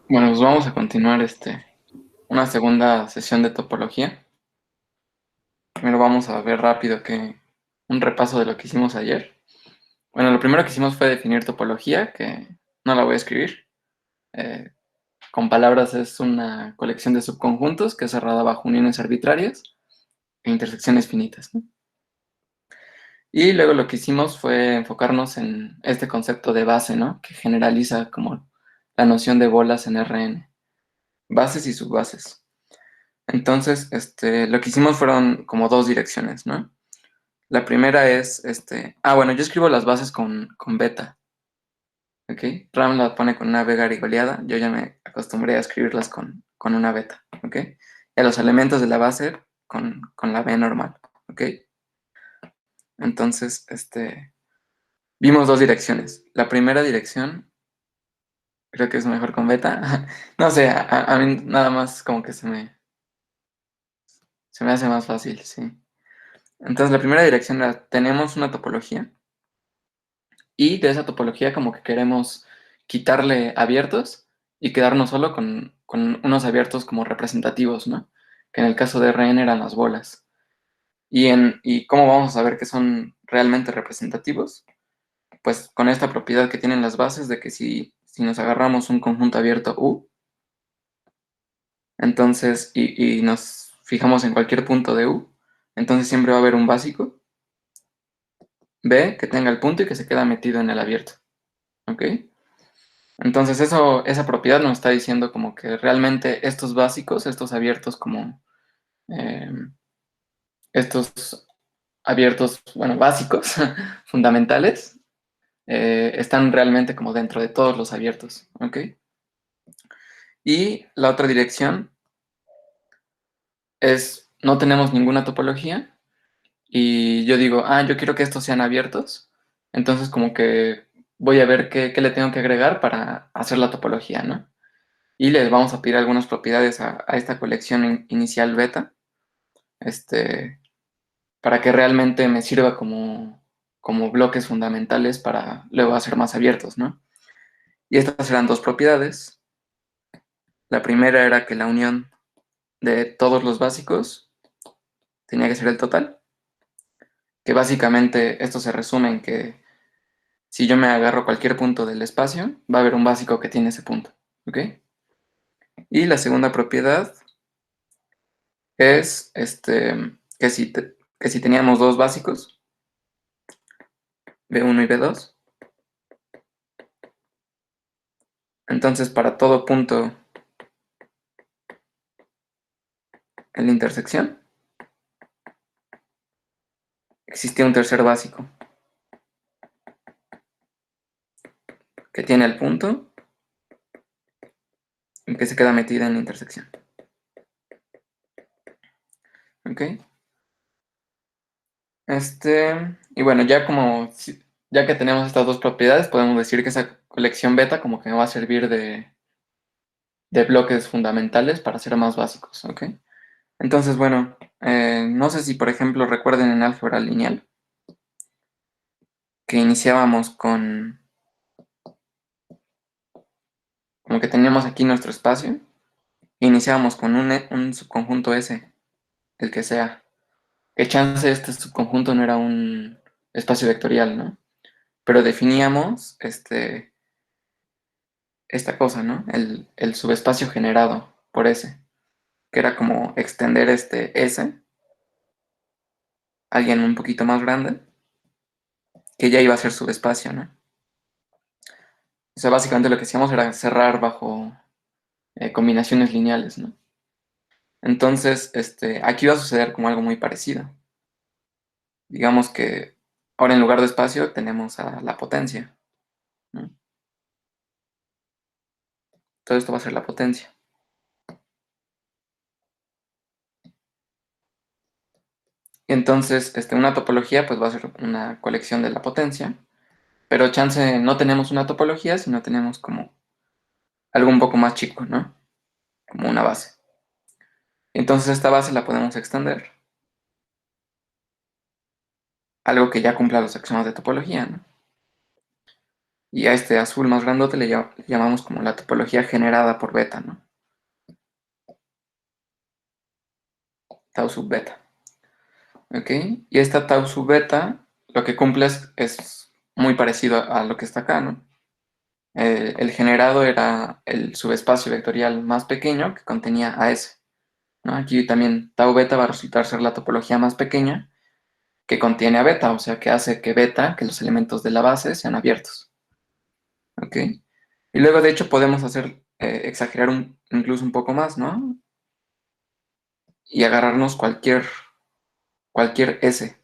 Bueno, pues vamos a continuar una segunda sesión de topología. Primero vamos a ver rápido un repaso de lo que hicimos ayer. Bueno, lo primero que hicimos fue definir topología, que no la voy a escribir. Eh, con palabras es una colección de subconjuntos que es cerrada bajo uniones arbitrarias e intersecciones finitas, ¿no? Y luego lo que hicimos fue enfocarnos en este concepto de base, ¿no? Que generaliza como la noción de bolas en Rn, bases y subbases. Entonces, lo que hicimos fueron como dos direcciones, ¿no? La primera es, bueno, yo escribo las bases con beta, ¿ok? Ram la pone con una B garigoleada, yo ya me acostumbré a escribirlas con una beta, ¿ok? Y a los elementos de la base con la B normal, ¿ok? Entonces, vimos dos direcciones. La primera dirección creo que es mejor con beta. No sé, a mí nada más como que se me hace más fácil, sí. Entonces, la primera dirección era, tenemos una topología y de esa topología como que queremos quitarle abiertos y quedarnos solo con unos abiertos como representativos, ¿no? Que en el caso de Rn eran las bolas. ¿Y cómo vamos a saber que son realmente representativos? Pues con esta propiedad que tienen las bases de que si nos agarramos un conjunto abierto U, entonces, y nos fijamos en cualquier punto de U, entonces siempre va a haber un básico B que tenga el punto y que se queda metido en el abierto, ¿ok? Entonces esa propiedad nos está diciendo como que realmente estos básicos, estos abiertos como eh, estos abiertos, bueno, básicos, fundamentales, están realmente como dentro de todos los abiertos, ¿ok? Y la otra dirección es, no tenemos ninguna topología y yo digo, yo quiero que estos sean abiertos, entonces como que voy a ver qué le tengo que agregar para hacer la topología, ¿no? Y les vamos a pedir algunas propiedades a esta colección inicial beta, este, para que realmente me sirva como bloques fundamentales para luego hacer más abiertos, ¿no? Y estas eran dos propiedades. La primera era que la unión de todos los básicos tenía que ser el total, que básicamente esto se resume en que si yo me agarro cualquier punto del espacio, va a haber un básico que tiene ese punto, ¿ok? Y la segunda propiedad es que si teníamos dos básicos, B1 y B2, entonces para todo punto en la intersección existía un tercer básico que tiene el punto y que se queda metido en la intersección, ¿ok? Y bueno, ya que tenemos estas dos propiedades, podemos decir que esa colección beta como que me va a servir de bloques fundamentales para ser más básicos, ¿ok? Entonces, bueno, no sé si por ejemplo recuerden en álgebra lineal que iniciábamos como que teníamos aquí nuestro espacio, e iniciábamos con un subconjunto S, el que sea. Que chance este subconjunto no era un espacio vectorial, ¿no? Pero definíamos esta cosa, ¿no? El subespacio generado por S, que era como extender este S a alguien un poquito más grande, que ya iba a ser subespacio, ¿no? O sea, básicamente lo que hacíamos era cerrar bajo combinaciones lineales, ¿no? Entonces, aquí va a suceder como algo muy parecido. Digamos que ahora en lugar de espacio tenemos a la potencia, ¿no? Todo esto va a ser la potencia. Y entonces, una topología pues va a ser una colección de la potencia, pero chance no tenemos una topología, sino tenemos como algo un poco más chico, ¿no? Como una base. Entonces esta base la podemos extender, algo que ya cumpla los axiomas de topología, ¿no? Y a este azul más grandote le llamamos como la topología generada por beta, ¿no? Tau sub beta. ¿Ok? Y esta tau sub beta lo que cumple es muy parecido a lo que está acá, ¿no? El generado era el subespacio vectorial más pequeño que contenía a S, ¿no? Aquí también tau beta va a resultar ser la topología más pequeña que contiene a beta, o sea, que hace que beta, que los elementos de la base sean abiertos. ¿Ok? Y luego, de hecho, podemos exagerar incluso un poco más, ¿no? Y agarrarnos cualquier S.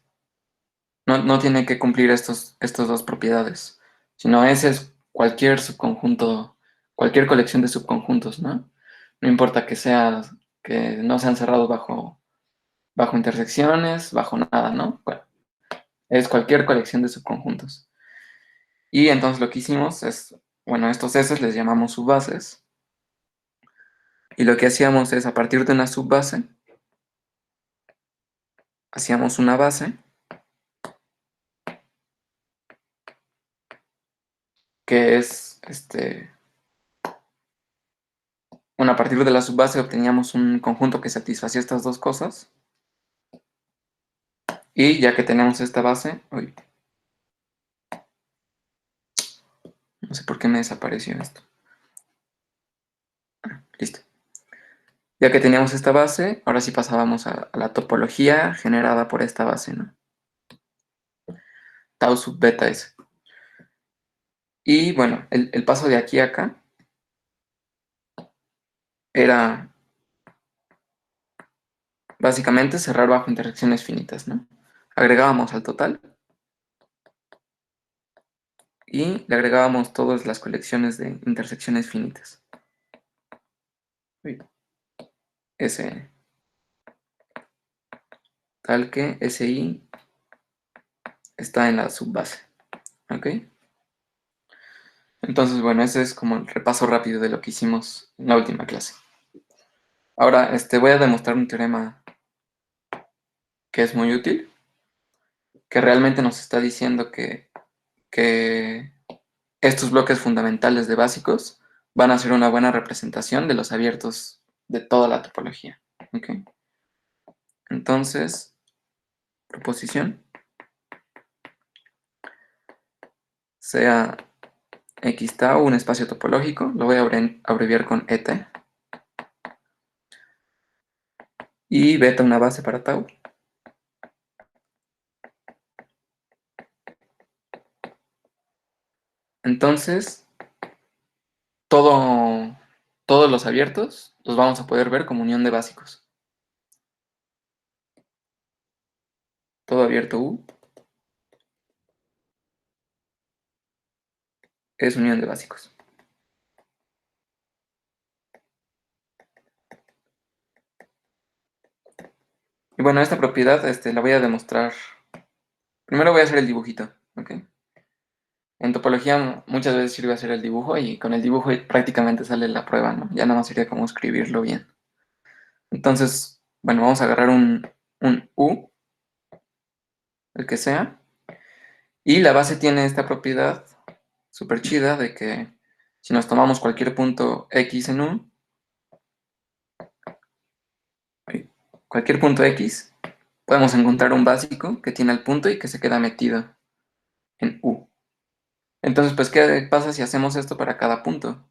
No tiene que cumplir estos dos propiedades, sino S es cualquier subconjunto, cualquier colección de subconjuntos, ¿no? No importa que no sean cerrados bajo intersecciones, bajo nada, ¿no? Bueno, es cualquier colección de subconjuntos. Y entonces lo que hicimos es, bueno, estos S les llamamos subbases, y lo que hacíamos es, a partir de una subbase, hacíamos una base, que es, bueno, a partir de la subbase obteníamos un conjunto que satisfacía estas dos cosas, y ya que tenemos esta base, uy, no sé por qué me desapareció esto, listo. Ya que teníamos esta base, ahora sí pasábamos a la topología generada por esta base, ¿no? Tau sub beta S. Y bueno, el paso de aquí a acá era básicamente cerrar bajo intersecciones finitas, ¿no? Agregábamos al total y le agregábamos todas las colecciones de intersecciones finitas. Uy, SN. Tal que SI está en la subbase. ¿Ok? Entonces, bueno, ese es como el repaso rápido de lo que hicimos en la última clase. Ahora, voy a demostrar un teorema que es muy útil, que realmente nos está diciendo que estos bloques fundamentales de básicos van a ser una buena representación de los abiertos de toda la topología. ¿Ok? Entonces, proposición, sea X tau un espacio topológico, lo voy a abreviar con ET, y beta una base para tau. Entonces, todos los abiertos los vamos a poder ver como unión de básicos. Todo abierto U es unión de básicos. Y bueno, esta propiedad la voy a demostrar. Primero voy a hacer el dibujito, ¿ok? En topología muchas veces sirve hacer el dibujo y con el dibujo prácticamente sale la prueba, ¿no? Ya nada más sería como escribirlo bien. Entonces, bueno, vamos a agarrar un U, el que sea, y la base tiene esta propiedad súper chida de que si nos tomamos cualquier punto X en U, cualquier punto X, podemos encontrar un básico que tiene el punto y que se queda metido en U. Entonces, pues, ¿qué pasa si hacemos esto para cada punto?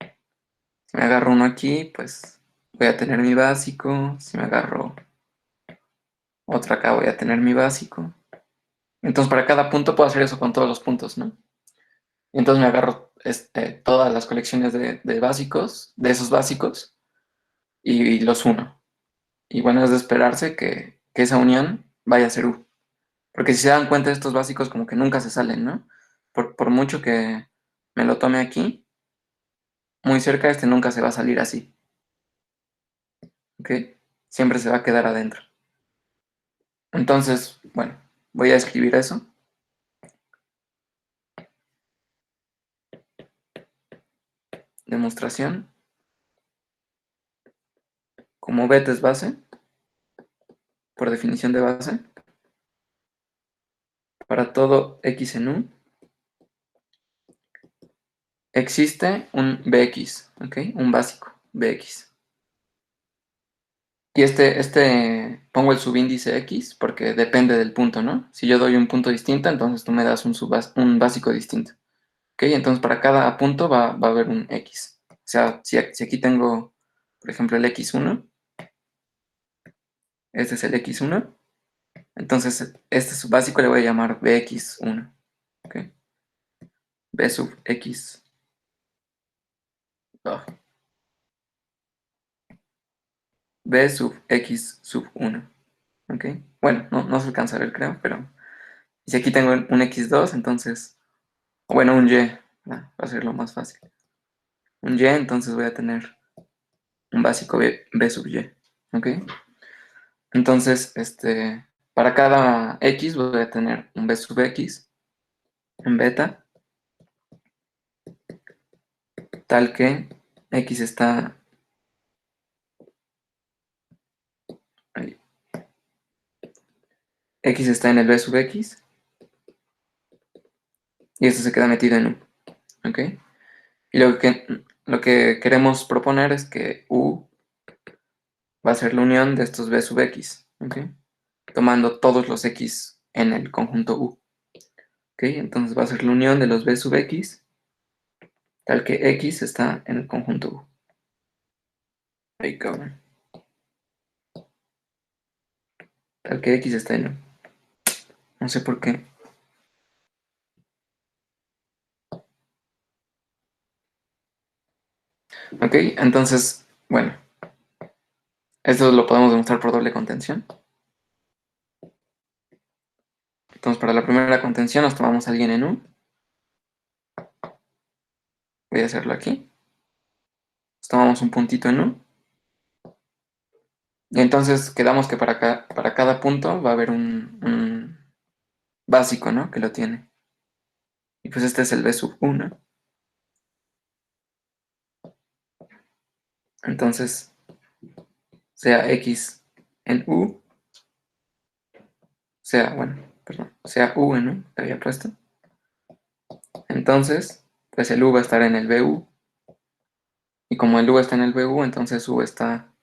Si me agarro uno aquí, pues voy a tener mi básico. Si me agarro otro acá, voy a tener mi básico. Entonces, para cada punto puedo hacer eso con todos los puntos, ¿no? Y entonces me agarro todas las colecciones de básicos, de esos básicos, y los uno. Y bueno, es de esperarse que esa unión vaya a ser U. Porque si se dan cuenta, estos básicos como que nunca se salen, ¿no? Por mucho que me lo tome aquí, muy cerca nunca se va a salir así. ¿Ok? Siempre se va a quedar adentro. Entonces, bueno, voy a escribir eso. Demostración. Como beta es base, por definición de base, para todo X en U, existe un Bx, ¿ok? Un básico Bx. Y pongo el subíndice X porque depende del punto, ¿no? Si yo doy un punto distinto, entonces tú me das un básico distinto. ¿Ok? Entonces para cada punto va a haber un X. O sea, si aquí tengo, por ejemplo, el X1, este es el X1, entonces este subbásico le voy a llamar Bx1. ¿Ok? B sub X. Oh, B sub X sub 1. ¿Ok? Bueno, no se alcanza a ver, creo, pero si aquí tengo un X2, entonces, o bueno, un Y, va a ser lo más fácil. Un Y, entonces voy a tener un básico B sub Y. ¿Ok? Entonces, para cada X voy a tener un B sub X en beta, tal que X está ahí. X está en el B sub X y esto se queda metido en U. ¿Ok? Y lo que queremos proponer es que U va a ser la unión de estos B sub X. ¿Ok? Tomando todos los X en el conjunto U. ¿Ok? Entonces va a ser la unión de los B sub X tal que X está en el conjunto U. Ahí, cabrón. Tal que X está en U. No sé por qué. Ok, entonces, bueno, esto lo podemos demostrar por doble contención. Entonces, para la primera contención nos tomamos a alguien en U. Voy a hacerlo aquí. Nos tomamos un puntito en U. Y entonces quedamos que para cada punto va a haber un básico, ¿no? Que lo tiene. Y pues este es el B sub 1. Entonces, sea X en U, sea U en U, que había puesto. Entonces, pues el U va a estar en el BU. Y como el U está en el BU, entonces U está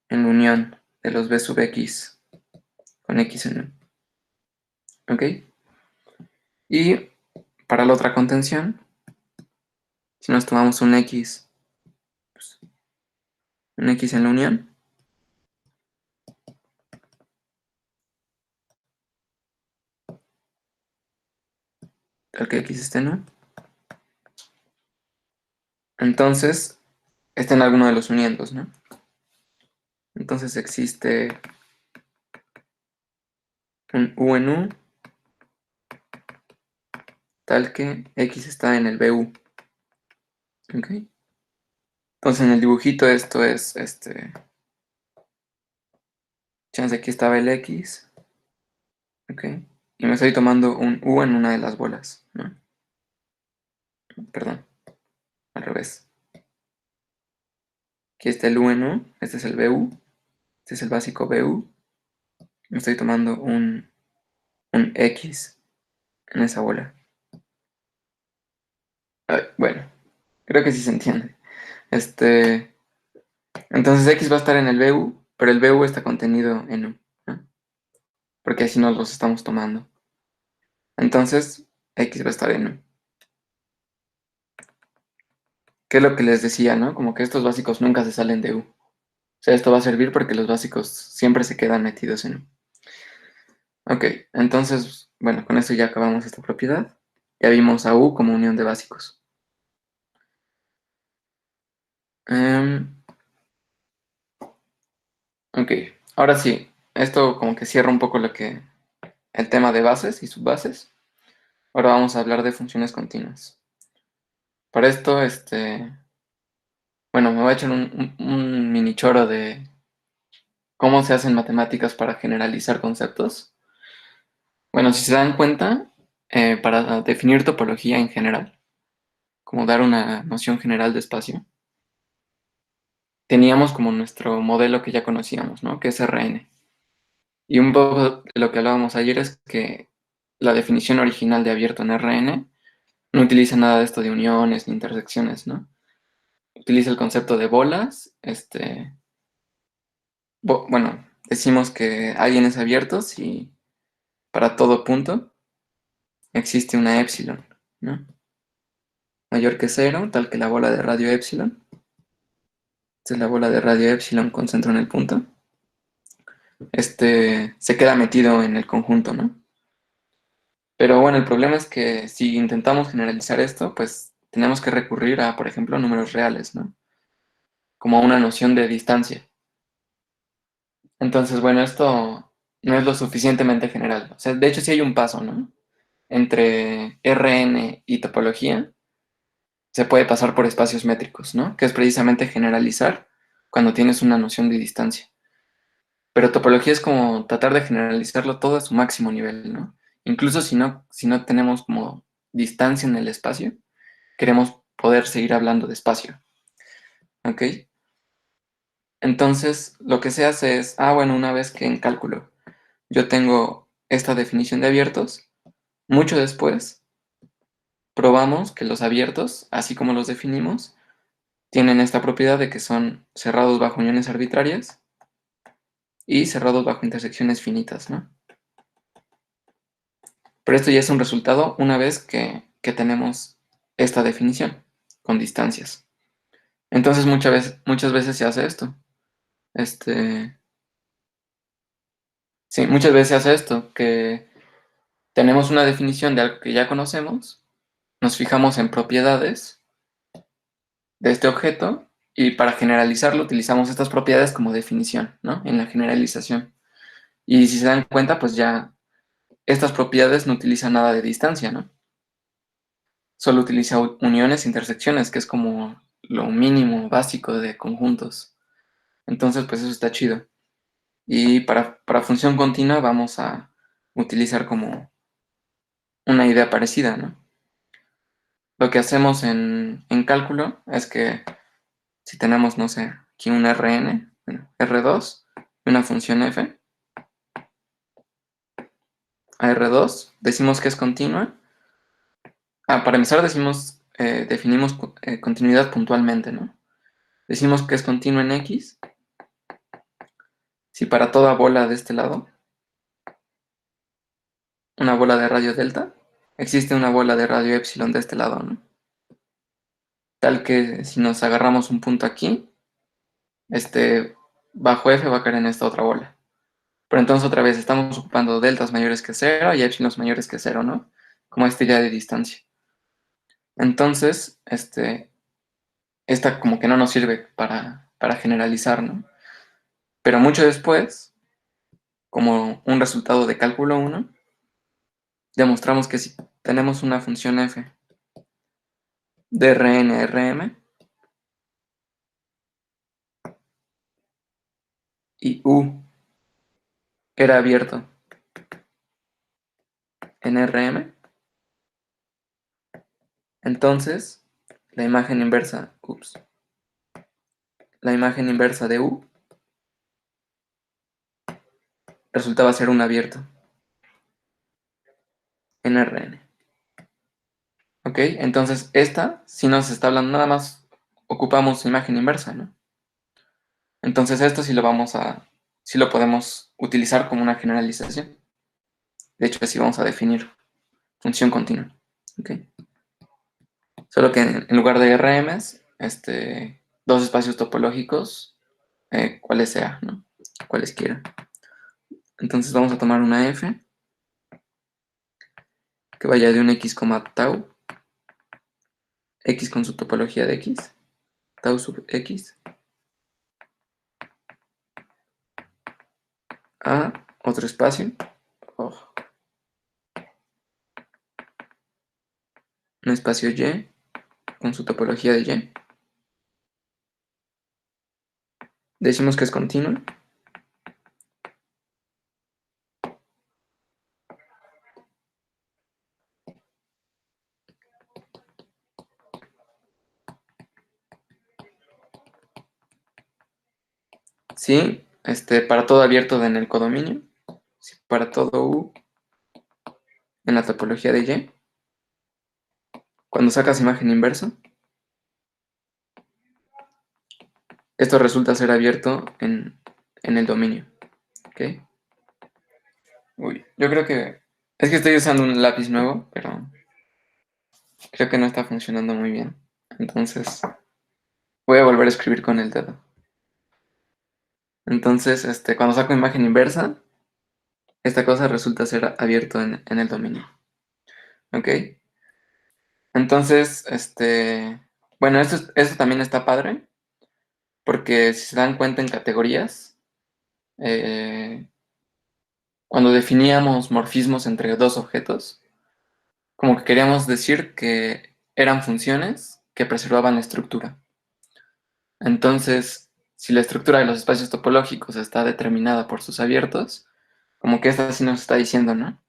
en la unión de los B sub X con X en U. ¿Ok? Y para la otra contención, si nos tomamos un X en la unión, tal que X esté en U, entonces está en alguno de los uniendos, ¿no? Entonces existe un U en U, tal que X está en el BU. ¿Ok? Entonces en el dibujito esto es, chance aquí estaba el X, ¿ok? Y me estoy tomando un U en una de las bolas, ¿no? Perdón, al revés. Aquí está el U en U, este es el BU, este es el básico BU. Me estoy tomando un X en esa bola. Ay, bueno, creo que sí se entiende. Entonces X va a estar en el BU, pero el BU está contenido en U, ¿no? Porque así nos los estamos tomando. Entonces X va a estar en U. ¿Qué es lo que les decía, no? Como que estos básicos nunca se salen de U. O sea, esto va a servir porque los básicos siempre se quedan metidos en U. Ok, entonces, bueno, con esto ya acabamos esta propiedad. Ya vimos a U como unión de básicos. Em, ok, ahora sí, esto como que cierra un poco el tema de bases y subbases. Ahora vamos a hablar de funciones continuas. Para esto, bueno, me voy a echar un mini choro de cómo se hacen matemáticas para generalizar conceptos. Bueno, si se dan cuenta, para definir topología en general, como dar una noción general de espacio, teníamos como nuestro modelo que ya conocíamos, ¿no? Que es Rn. Y un poco de lo que hablábamos ayer es que la definición original de abierto en Rn no utiliza nada de esto de uniones ni intersecciones, ¿no? Utiliza el concepto de bolas, bueno, decimos que hay n abiertos y para todo punto existe una épsilon, ¿no? Mayor que cero, tal que la bola de radio épsilon. Esta es la bola de radio épsilon con centro en el punto. Se queda metido en el conjunto, ¿no? Pero bueno, el problema es que si intentamos generalizar esto, pues tenemos que recurrir a, por ejemplo, números reales, ¿no? Como a una noción de distancia. Entonces, bueno, esto no es lo suficientemente general. O sea, de hecho sí hay un paso, ¿no? Entre Rn y topología se puede pasar por espacios métricos, ¿no? Que es precisamente generalizar cuando tienes una noción de distancia. Pero topología es como tratar de generalizarlo todo a su máximo nivel, ¿no? Incluso si no tenemos como distancia en el espacio, queremos poder seguir hablando de espacio, ¿ok? Entonces, lo que se hace es, bueno, una vez que en cálculo yo tengo esta definición de abiertos, mucho después probamos que los abiertos, así como los definimos, tienen esta propiedad de que son cerrados bajo uniones arbitrarias y cerrados bajo intersecciones finitas, ¿no? Pero esto ya es un resultado una vez que tenemos esta definición con distancias. Entonces muchas veces se hace esto. Sí, muchas veces se hace esto, que tenemos una definición de algo que ya conocemos, nos fijamos en propiedades de este objeto y para generalizarlo utilizamos estas propiedades como definición, ¿no? En la generalización. Y si se dan cuenta, pues ya estas propiedades no utilizan nada de distancia, ¿no? Solo utiliza uniones e intersecciones, que es como lo mínimo básico de conjuntos. Entonces, pues eso está chido. Y para función continua vamos a utilizar como una idea parecida, ¿no? Lo que hacemos en cálculo es que si tenemos, no sé, aquí un Rn, bueno, R2, y una función f, a R2, decimos que es continua. Para empezar definimos continuidad puntualmente, ¿no? Decimos que es continua en X si para toda bola de este lado, una bola de radio delta, existe una bola de radio epsilon de este lado, ¿no? Tal que si nos agarramos un punto aquí, bajo F va a caer en esta otra bola. Pero entonces otra vez estamos ocupando deltas mayores que cero y epsilons mayores que cero, ¿no? Como esta idea de distancia. Entonces, esta como que no nos sirve para generalizar, ¿no? Pero mucho después, como un resultado de cálculo 1, demostramos que si tenemos una función f de Rn, y U era abierto en Rm, entonces la imagen inversa de U resultaba ser un abierto en Rn. ¿Ok? Entonces si nos está hablando nada más, ocupamos imagen inversa, ¿no? Entonces esto sí lo podemos utilizar como una generalización. De hecho, así vamos a definir función continua. ¿Ok? Solo que en lugar de RMs, dos espacios topológicos, cuales sea, ¿no? Cualesquiera. Entonces vamos a tomar una f que vaya de un x, tau, x con su topología de x, tau sub x, a otro espacio, un espacio y con su topología de y. Decimos que es continua. Sí, para todo abierto en el codominio. Sí, para todo U en la topología de y. Cuando sacas imagen inversa, esto resulta ser abierto en el dominio. ¿Ok? Uy, yo creo que... Es que estoy usando un lápiz nuevo, pero creo que no está funcionando muy bien. Entonces, voy a volver a escribir con el dedo. Entonces, cuando saco imagen inversa, esta cosa resulta ser abierto en el dominio. ¿Ok? Entonces, bueno, esto también está padre, porque si se dan cuenta en categorías, eh, cuando definíamos morfismos entre dos objetos, como que queríamos decir que eran funciones que preservaban la estructura. Entonces, si la estructura de los espacios topológicos está determinada por sus abiertos, como que esta sí nos está diciendo, ¿no?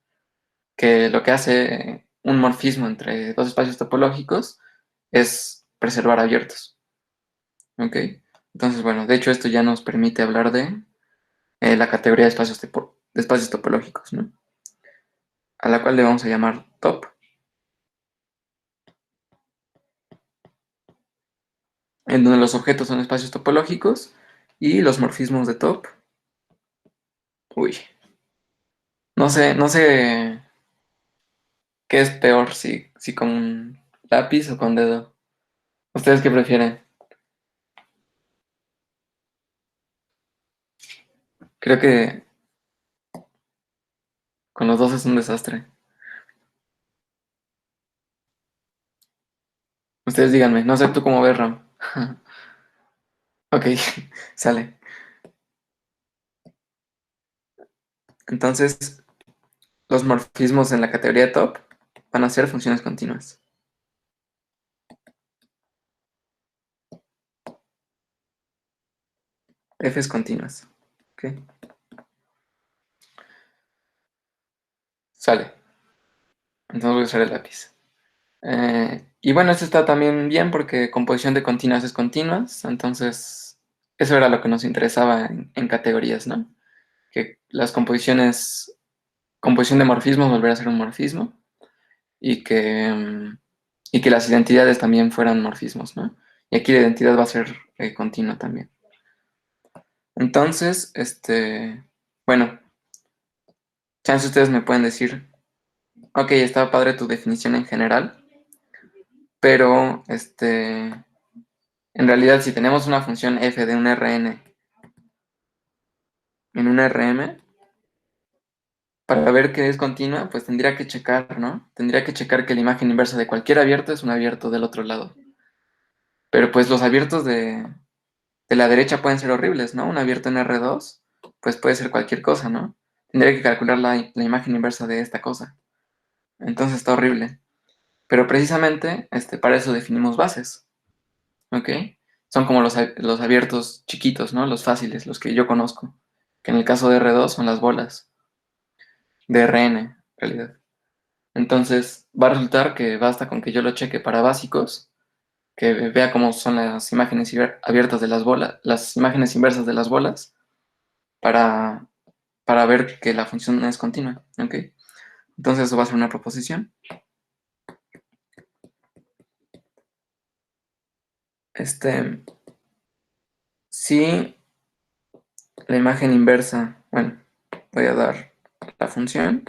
Que lo que hace un morfismo entre dos espacios topológicos es preservar abiertos. ¿Ok? Entonces, bueno, de hecho esto ya nos permite hablar de la categoría de espacios topológicos, ¿no? A la cual le vamos a llamar top, en donde los objetos son espacios topológicos y los morfismos de top. Uy, no sé qué es peor, si con lápiz o con dedo. ¿Ustedes qué prefieren? Creo que con los dos es un desastre. Ustedes díganme, no sé tú cómo ves, Ram. Ok, sale. Entonces, los morfismos en la categoría top van a ser funciones continuas. Fs continuas. Ok, sale. Entonces voy a usar el lápiz. Y bueno, esto está también bien porque composición de continuas es continuas. Entonces, eso era lo que nos interesaba en categorías, ¿no? Que las composición de morfismos volviera a ser un morfismo y que las identidades también fueran morfismos, ¿no? Y aquí la identidad va a ser continua también. Entonces, bueno, chance ustedes me pueden decir, ok, está padre tu definición en general, pero en realidad si tenemos una función f de un Rn en un Rm, para ver que es continua, pues tendría que checar, ¿no? Tendría que checar que la imagen inversa de cualquier abierto es un abierto del otro lado. Pero pues los abiertos de la derecha pueden ser horribles, ¿no? Un abierto en R2, pues puede ser cualquier cosa, ¿no? Tendría que calcular la imagen inversa de esta cosa. Entonces está horrible. Pero precisamente para eso definimos bases, ¿ok? Son como los abiertos chiquitos, ¿no? Los fáciles, los que yo conozco. Que en el caso de R2 son las bolas de Rn, en realidad. Entonces va a resultar que basta con que yo lo cheque para básicos, que vea cómo son las imágenes abiertas de las bolas, las imágenes inversas de las bolas, para, para ver que la función es continua, ¿ok? Entonces eso va a ser una proposición. Si la imagen inversa, bueno, voy a dar la función.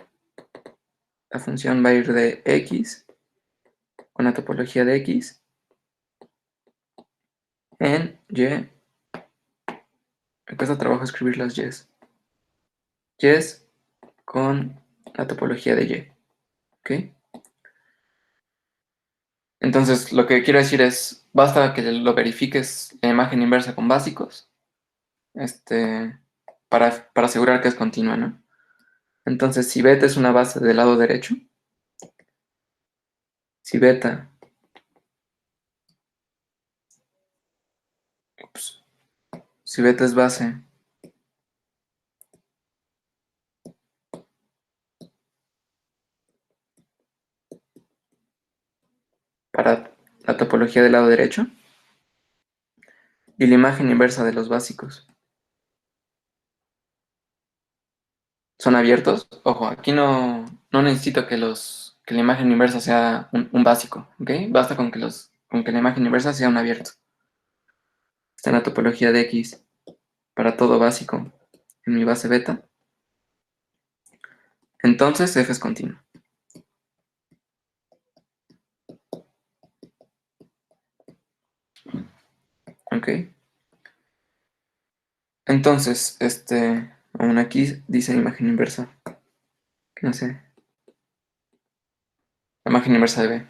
La función va a ir de x con la topología de x en y. Me cuesta trabajo escribir las y's. Y's con la topología de y. ¿Ok? Entonces, lo que quiero decir es, basta que lo verifiques la imagen inversa con básicos, para asegurar que es continua, ¿no? Entonces, si beta es una base del lado derecho, si beta, ups, si beta es base para la topología del lado derecho y la imagen inversa de los básicos son abiertos, ojo, aquí no necesito que que la imagen inversa sea un básico, ¿ok? Basta con que la imagen inversa sea un abierto. Está en la topología de X para todo básico en mi base beta. Entonces f es continuo. ¿Ok? Entonces, aún aquí dice imagen inversa. No sé. La imagen inversa de B.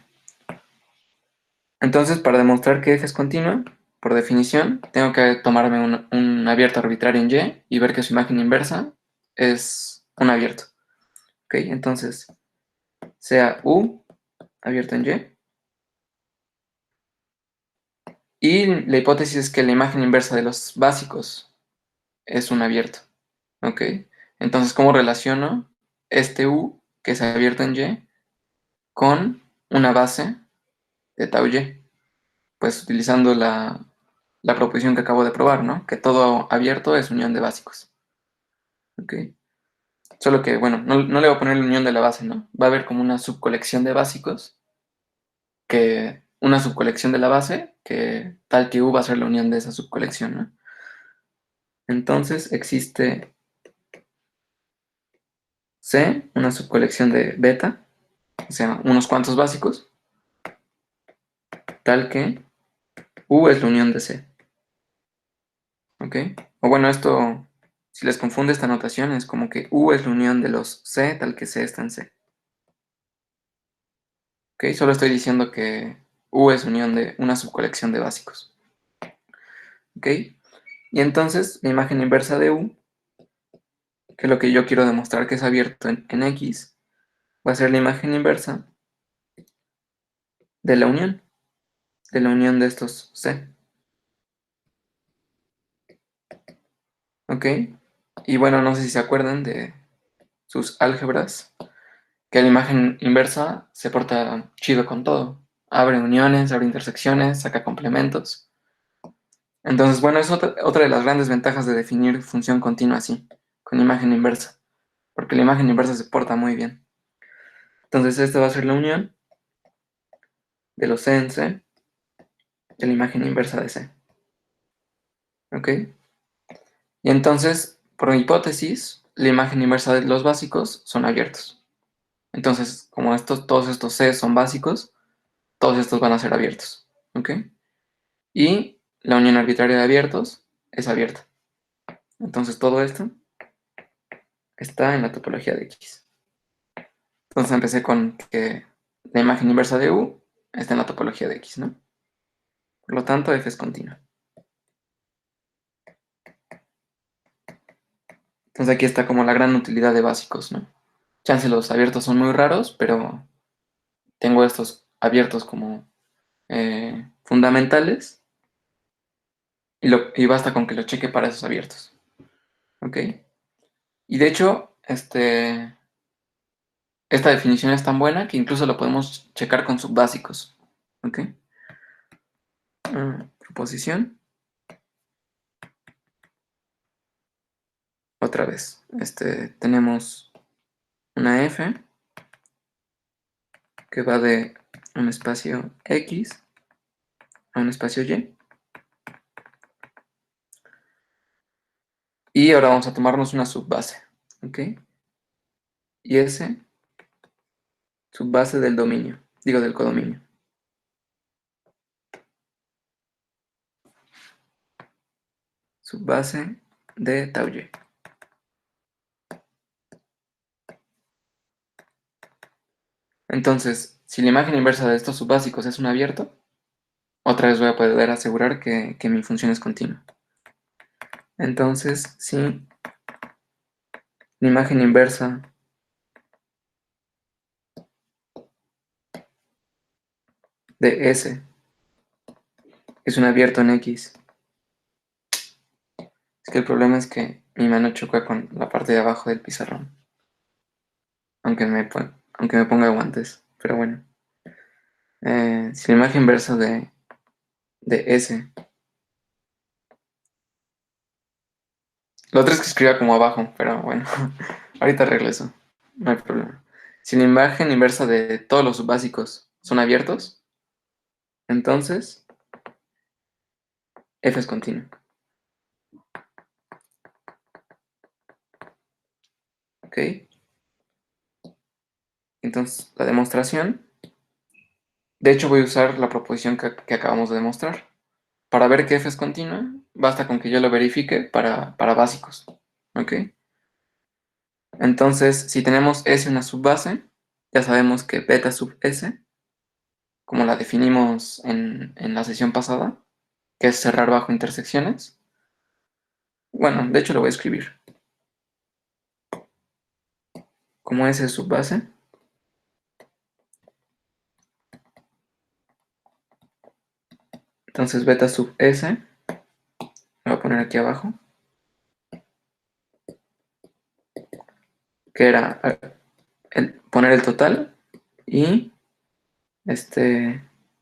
Entonces, para demostrar que f es continua, por definición, tengo que tomarme un abierto arbitrario en Y y ver que su imagen inversa es un abierto. ¿Ok? Entonces, sea U abierto en Y. Y la hipótesis es que la imagen inversa de los básicos es un abierto. ¿Ok? Entonces, ¿cómo relaciono este U, que es abierto en Y, con una base de tau Y? Pues utilizando la proposición que acabo de probar, ¿no? Que todo abierto es unión de básicos. ¿Ok? Solo que, bueno, no le voy a poner la unión de la base, ¿no? Va a haber como una subcolección de básicos, una subcolección de la base, que tal que U va a ser la unión de esa subcolección, ¿no? Entonces existe C, una subcolección de beta, o sea, unos cuantos básicos, tal que U es la unión de C. ¿Ok? O bueno, esto, si les confunde esta notación, es como que U es la unión de los C, tal que C está en C. ¿Ok? Solo estoy diciendo que U es unión de una subcolección de básicos. ¿Ok? Y entonces, la imagen inversa de U, que es lo que yo quiero demostrar que es abierto en X, va a ser la imagen inversa de la unión de estos C. ¿Ok? Y bueno, no sé si se acuerdan de sus álgebras, que la imagen inversa se porta chido con todo. Abre uniones, abre intersecciones, saca complementos. Entonces, bueno, es otra de las grandes ventajas de definir función continua así, con imagen inversa, porque la imagen inversa se porta muy bien. Entonces, esta va a ser la unión de los C en C de la imagen inversa de C. ¿Ok? Y entonces, por hipótesis, la imagen inversa de los básicos son abiertos. Entonces, como todos estos C son básicos, todos estos van a ser abiertos. ¿Ok? Y la unión arbitraria de abiertos es abierta. Entonces, todo esto está en la topología de X. Entonces, empecé con que la imagen inversa de U está en la topología de X, ¿no? Por lo tanto, F es continua. Entonces, aquí está como la gran utilidad de básicos, ¿no? Chance los abiertos son muy raros, pero tengo estos abiertos como fundamentales y basta con que lo cheque para esos abiertos. ¿Ok? Y de hecho, esta definición es tan buena que incluso lo podemos checar con subbásicos. ¿Ok? Proposición. Otra vez. Tenemos una F que va de un espacio X a un espacio Y. Y ahora vamos a tomarnos una subbase. ¿Ok? Y S, subbase del dominio. Digo, del codominio. Subbase de tau Y. Entonces, si la imagen inversa de estos subbásicos es un abierto, otra vez voy a poder asegurar que mi función es continua. Entonces, si la imagen inversa de S es un abierto en X, es que el problema es que mi mano choca con la parte de abajo del pizarrón, aunque me ponga guantes, pero bueno. Si la imagen inversa de S, lo otro es que escriba como abajo, pero bueno, ahorita arreglo eso, no hay problema. Si la imagen inversa de todos los subbásicos son abiertos, entonces f es continuo. ¿Ok? Entonces, la demostración, de hecho voy a usar la proposición que acabamos de demostrar. Para ver que f es continua, basta con que yo lo verifique para básicos. ¿Ok? Entonces, si tenemos S una subbase, ya sabemos que beta sub S, como la definimos en la sesión pasada, que es cerrar bajo intersecciones. Bueno, de hecho lo voy a escribir. Como S es subbase, entonces beta sub S, lo voy a poner aquí abajo, que era poner el total y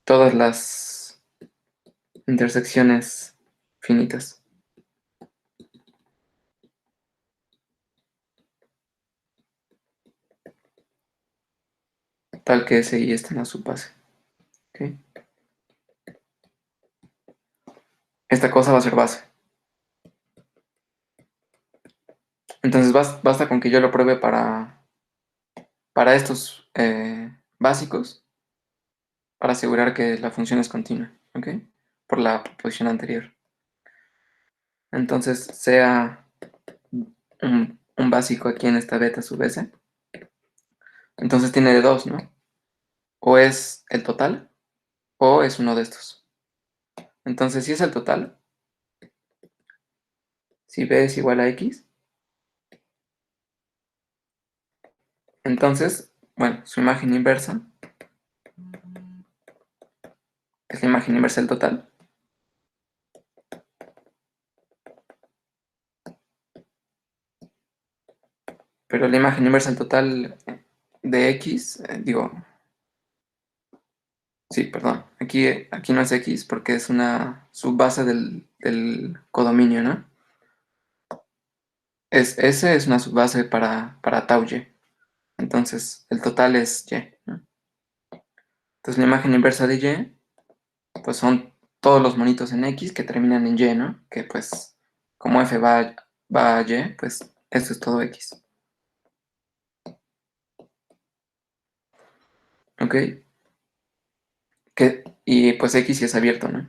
todas las intersecciones finitas, tal que S y esté en la subbase. ¿Ok? Esta cosa va a ser base. Entonces basta con que yo lo pruebe para estos básicos, para asegurar que la función es continua, ¿ok? Por la proposición anterior. Entonces, sea un básico aquí en esta beta sub s, entonces tiene de dos, ¿no? O es el total, o es uno de estos. Entonces, si es el total, si b es igual a x, entonces, bueno, su imagen inversa es la imagen inversa del total. Pero la imagen inversa del total de x, digo, sí, perdón, aquí no es x porque es una subbase del codominio, ¿no? S es una subbase para tau y. Entonces, el total es y, ¿no? Entonces, la imagen inversa de y, pues son todos los monitos en x que terminan en y, ¿no? Que pues, como f va a y, pues esto es todo x. ¿Ok? Y pues x sí es abierto, ¿no?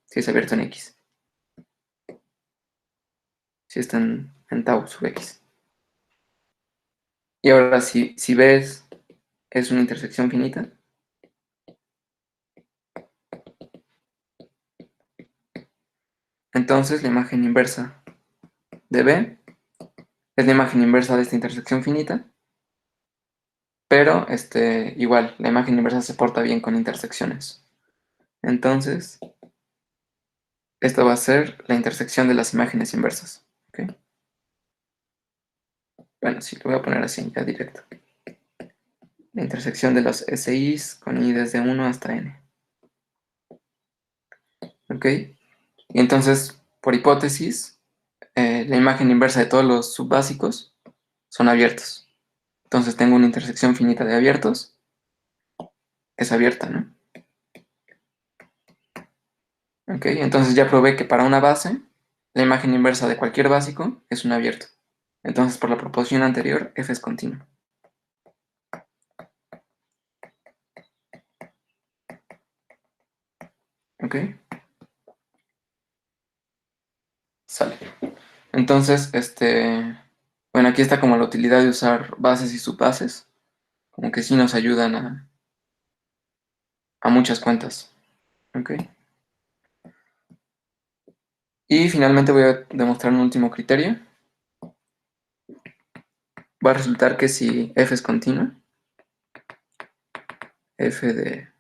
Sí es abierto en x. Sí está en tau sub x. Y ahora, si ves, es una intersección finita. Entonces, la imagen inversa de B es la imagen inversa de esta intersección finita, pero igual, la imagen inversa se porta bien con intersecciones. Entonces, esto va a ser la intersección de las imágenes inversas. ¿Ok? Bueno, sí, lo voy a poner así, ya directo. La intersección de los SIs con I desde 1 hasta N. ¿Ok? Y entonces, por hipótesis, la imagen inversa de todos los subbásicos son abiertos. Entonces tengo una intersección finita de abiertos, es abierta, ¿no? ¿Ok? Entonces ya probé que para una base, la imagen inversa de cualquier básico es un abierto. Entonces por la proposición anterior, f es continuo. ¿Ok? Sale. Entonces, bueno, aquí está como la utilidad de usar bases y subbases, como que sí nos ayudan a muchas cuentas. ¿Ok? Y finalmente voy a demostrar un último criterio. Va a resultar que si f es continua, f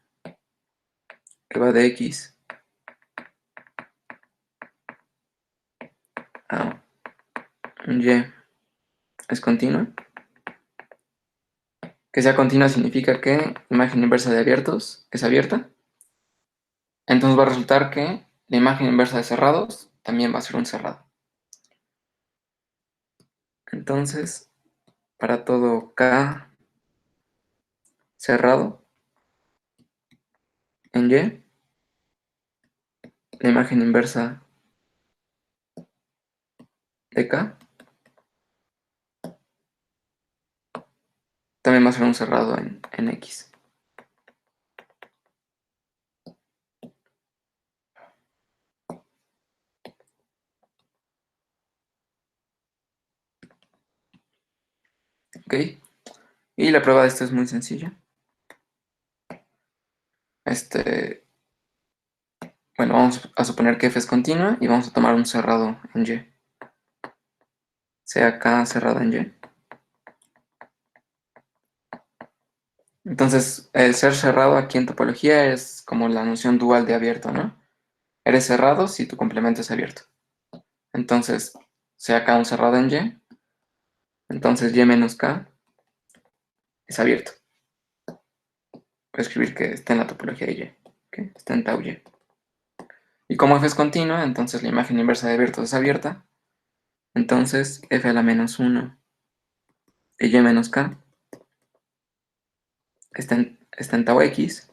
que va de x a un y es continua. Que sea continua significa que la imagen inversa de abiertos es abierta. Entonces va a resultar que la imagen inversa de cerrados también va a ser un cerrado. Entonces, para todo k cerrado en Y, la imagen inversa de K también va a ser un cerrado en X. ¿Ok? Y la prueba de esto es muy sencilla. Bueno, vamos a suponer que f es continua y vamos a tomar un cerrado en Y. Sea K cerrado en Y. Entonces, el ser cerrado aquí en topología es como la noción dual de abierto, ¿no? Eres cerrado si tu complemento es abierto. Entonces, sea K un cerrado en Y, entonces Y menos K es abierto. Voy a escribir que está en la topología de Y, ¿ok? Está en tau Y. Y como f es continua, entonces la imagen inversa de abierto es abierta. Entonces, f a la menos 1 de Y menos K está en tau X,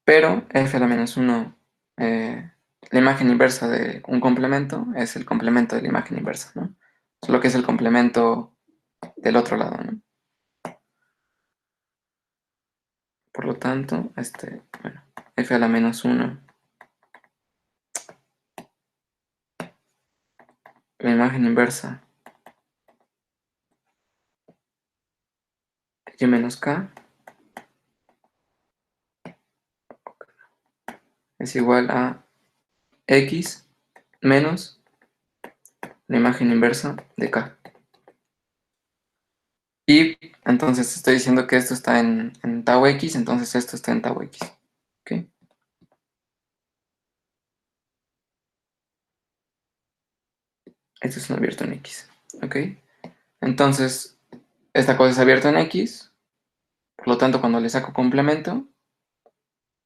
pero f a la menos 1, la imagen inversa de un complemento es el complemento de la imagen inversa, ¿no? Solo que es el complemento del otro lado, ¿no? Por lo tanto, bueno, f a la menos 1, la imagen inversa de Y menos K es igual a X menos la imagen inversa de K. Y entonces estoy diciendo que esto está en tau X, entonces esto está en tau X. ¿Ok? Esto es un abierto en X. ¿Ok? Entonces, esta cosa es abierta en X, por lo tanto, cuando le saco complemento,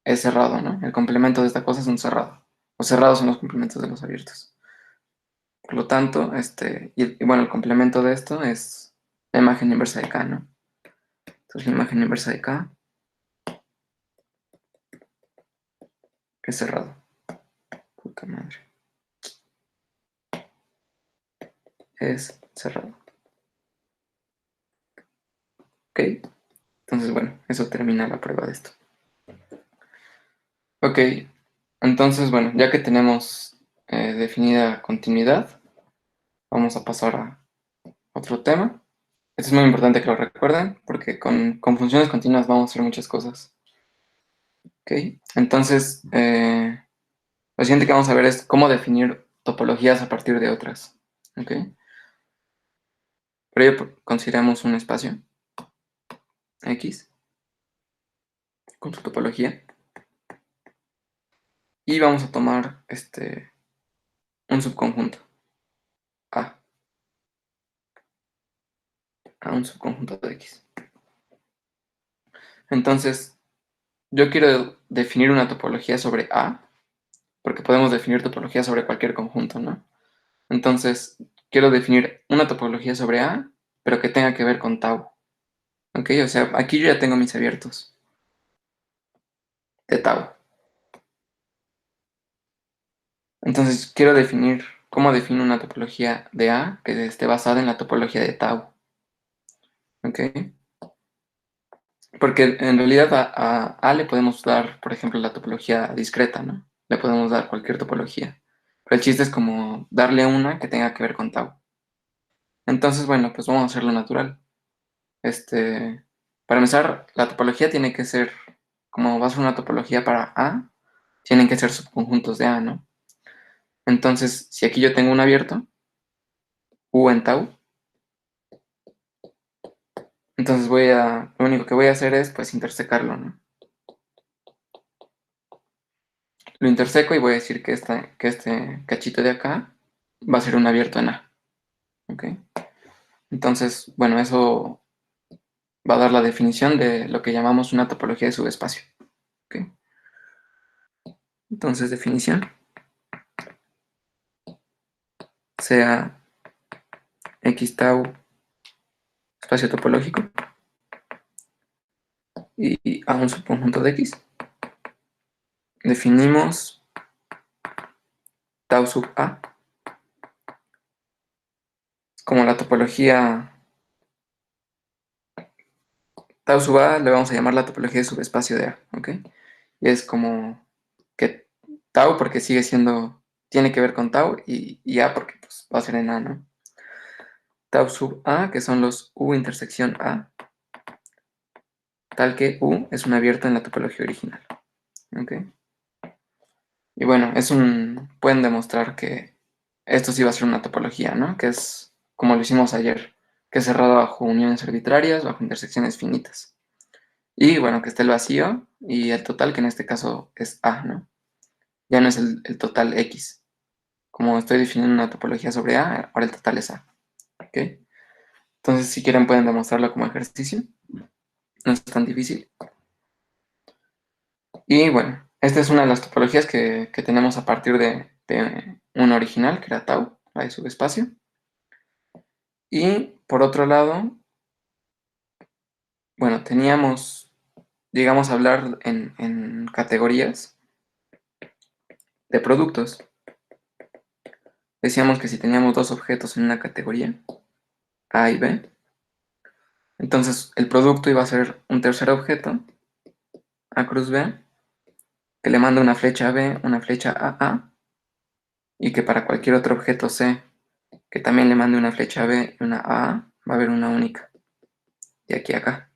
es cerrado, ¿no? El complemento de esta cosa es un cerrado. Los cerrados son los complementos de los abiertos. Por lo tanto, y bueno, el complemento de esto es la imagen inversa de K, ¿no? Entonces, la imagen inversa de K es cerrado. Puta madre. Es cerrado. ¿Ok? Entonces, bueno, eso termina la prueba de esto. Ok, entonces, bueno, ya que tenemos definida continuidad, vamos a pasar a otro tema. Esto es muy importante que lo recuerden, porque con funciones continuas vamos a hacer muchas cosas. Ok, entonces, lo siguiente que vamos a ver es cómo definir topologías a partir de otras. Ok, por ello consideramos un espacio X con su topología y vamos a tomar un subconjunto A, a un subconjunto de X. Entonces, yo quiero definir una topología sobre A, porque podemos definir topología sobre cualquier conjunto, ¿no? Entonces, quiero definir una topología sobre A, pero que tenga que ver con tau. ¿Ok? O sea, aquí yo ya tengo mis abiertos de tau. Entonces, quiero definir cómo defino una topología de A que esté basada en la topología de tau. ¿Ok? Porque en realidad a le podemos dar, por ejemplo, la topología discreta, ¿no? Le podemos dar cualquier topología. Pero el chiste es como darle una que tenga que ver con tau. Entonces, bueno, pues vamos a hacerlo natural. Para empezar, la topología tiene que ser, como va a ser una topología para A, tienen que ser subconjuntos de A, ¿no? Entonces, si aquí yo tengo un abierto, U en tau, entonces lo único que voy a hacer es, pues, intersecarlo, ¿no? Lo interseco y voy a decir que este cachito de acá va a ser un abierto en A, ¿ok? Entonces, bueno, eso va a dar la definición de lo que llamamos una topología de subespacio, ¿ok? Entonces, definición, sea X tau espacio topológico, y a un subconjunto de X. Definimos tau sub A como la topología. Tau sub A le vamos a llamar la topología de subespacio de A, ¿ok? Y es como que tau porque sigue siendo, tiene que ver con tau y A porque pues, va a ser en A, ¿no? Tau sub A, que son los U intersección A, tal que U es un abierto en la topología original, ¿ok? Y bueno, pueden demostrar que esto sí va a ser una topología, ¿no? Que es como lo hicimos ayer, que es cerrado bajo uniones arbitrarias, bajo intersecciones finitas. Y bueno, que esté el vacío y el total, que en este caso es A, ¿no? Ya no es el total X. Como estoy definiendo una topología sobre A, ahora el total es A, ¿ok? Entonces, si quieren pueden demostrarlo como ejercicio. No es tan difícil. Y bueno, esta es una de las topologías que tenemos a partir de una original, que era tau, la de subespacio. Y por otro lado, bueno, llegamos a hablar en categorías de productos. Decíamos que si teníamos dos objetos en una categoría, A y B, entonces el producto iba a ser un tercer objeto, A cruz B, que le manda una flecha a B, una flecha a A, y que para cualquier otro objeto C, que también le mande una flecha a B y una a A, va a haber una única, de aquí a acá.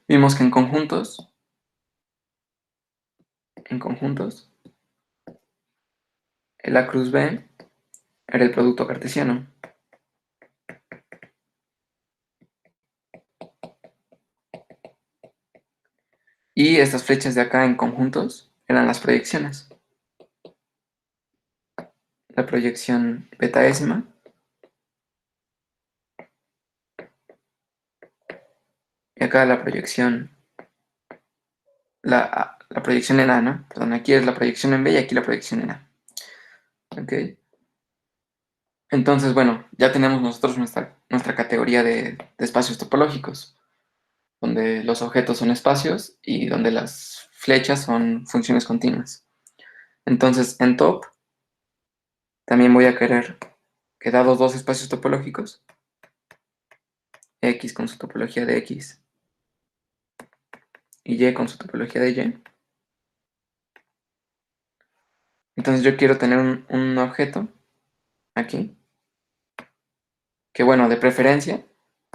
Vimos que en conjuntos, el A cruz B era el producto cartesiano. Y estas flechas de acá en conjuntos eran las proyecciones. La proyección betaésima y acá la proyección en A, ¿no? Perdón, aquí es la proyección en B y aquí la proyección en A. ¿Ok? Entonces, bueno, ya tenemos nosotros nuestra categoría de espacios topológicos, donde los objetos son espacios y donde las flechas son funciones continuas. Entonces, en top también voy a querer que dados dos espacios topológicos, X con su topología de X y Y con su topología de Y, entonces yo quiero tener un objeto aquí, que bueno,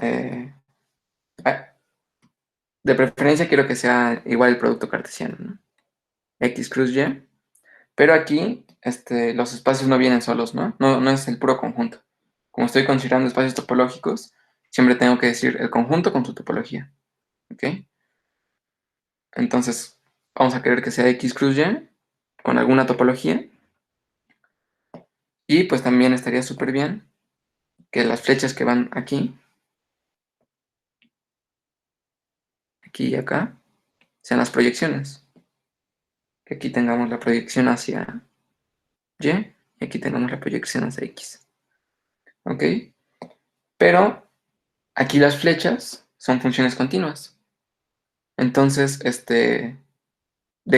eh, ah, de preferencia quiero que sea igual el producto cartesiano, ¿no? X cruz Y, pero aquí los espacios no vienen solos, ¿no? No es el puro conjunto. Como estoy considerando espacios topológicos, siempre tengo que decir el conjunto con su topología, ¿ok? Entonces, vamos a querer que sea X cruz Y con alguna topología, y pues también estaría súper bien que las flechas que van aquí y acá, sean las proyecciones. Que aquí tengamos la proyección hacia Y y aquí tengamos la proyección hacia X. ¿Ok? Pero aquí las flechas son funciones continuas. Entonces, ¿de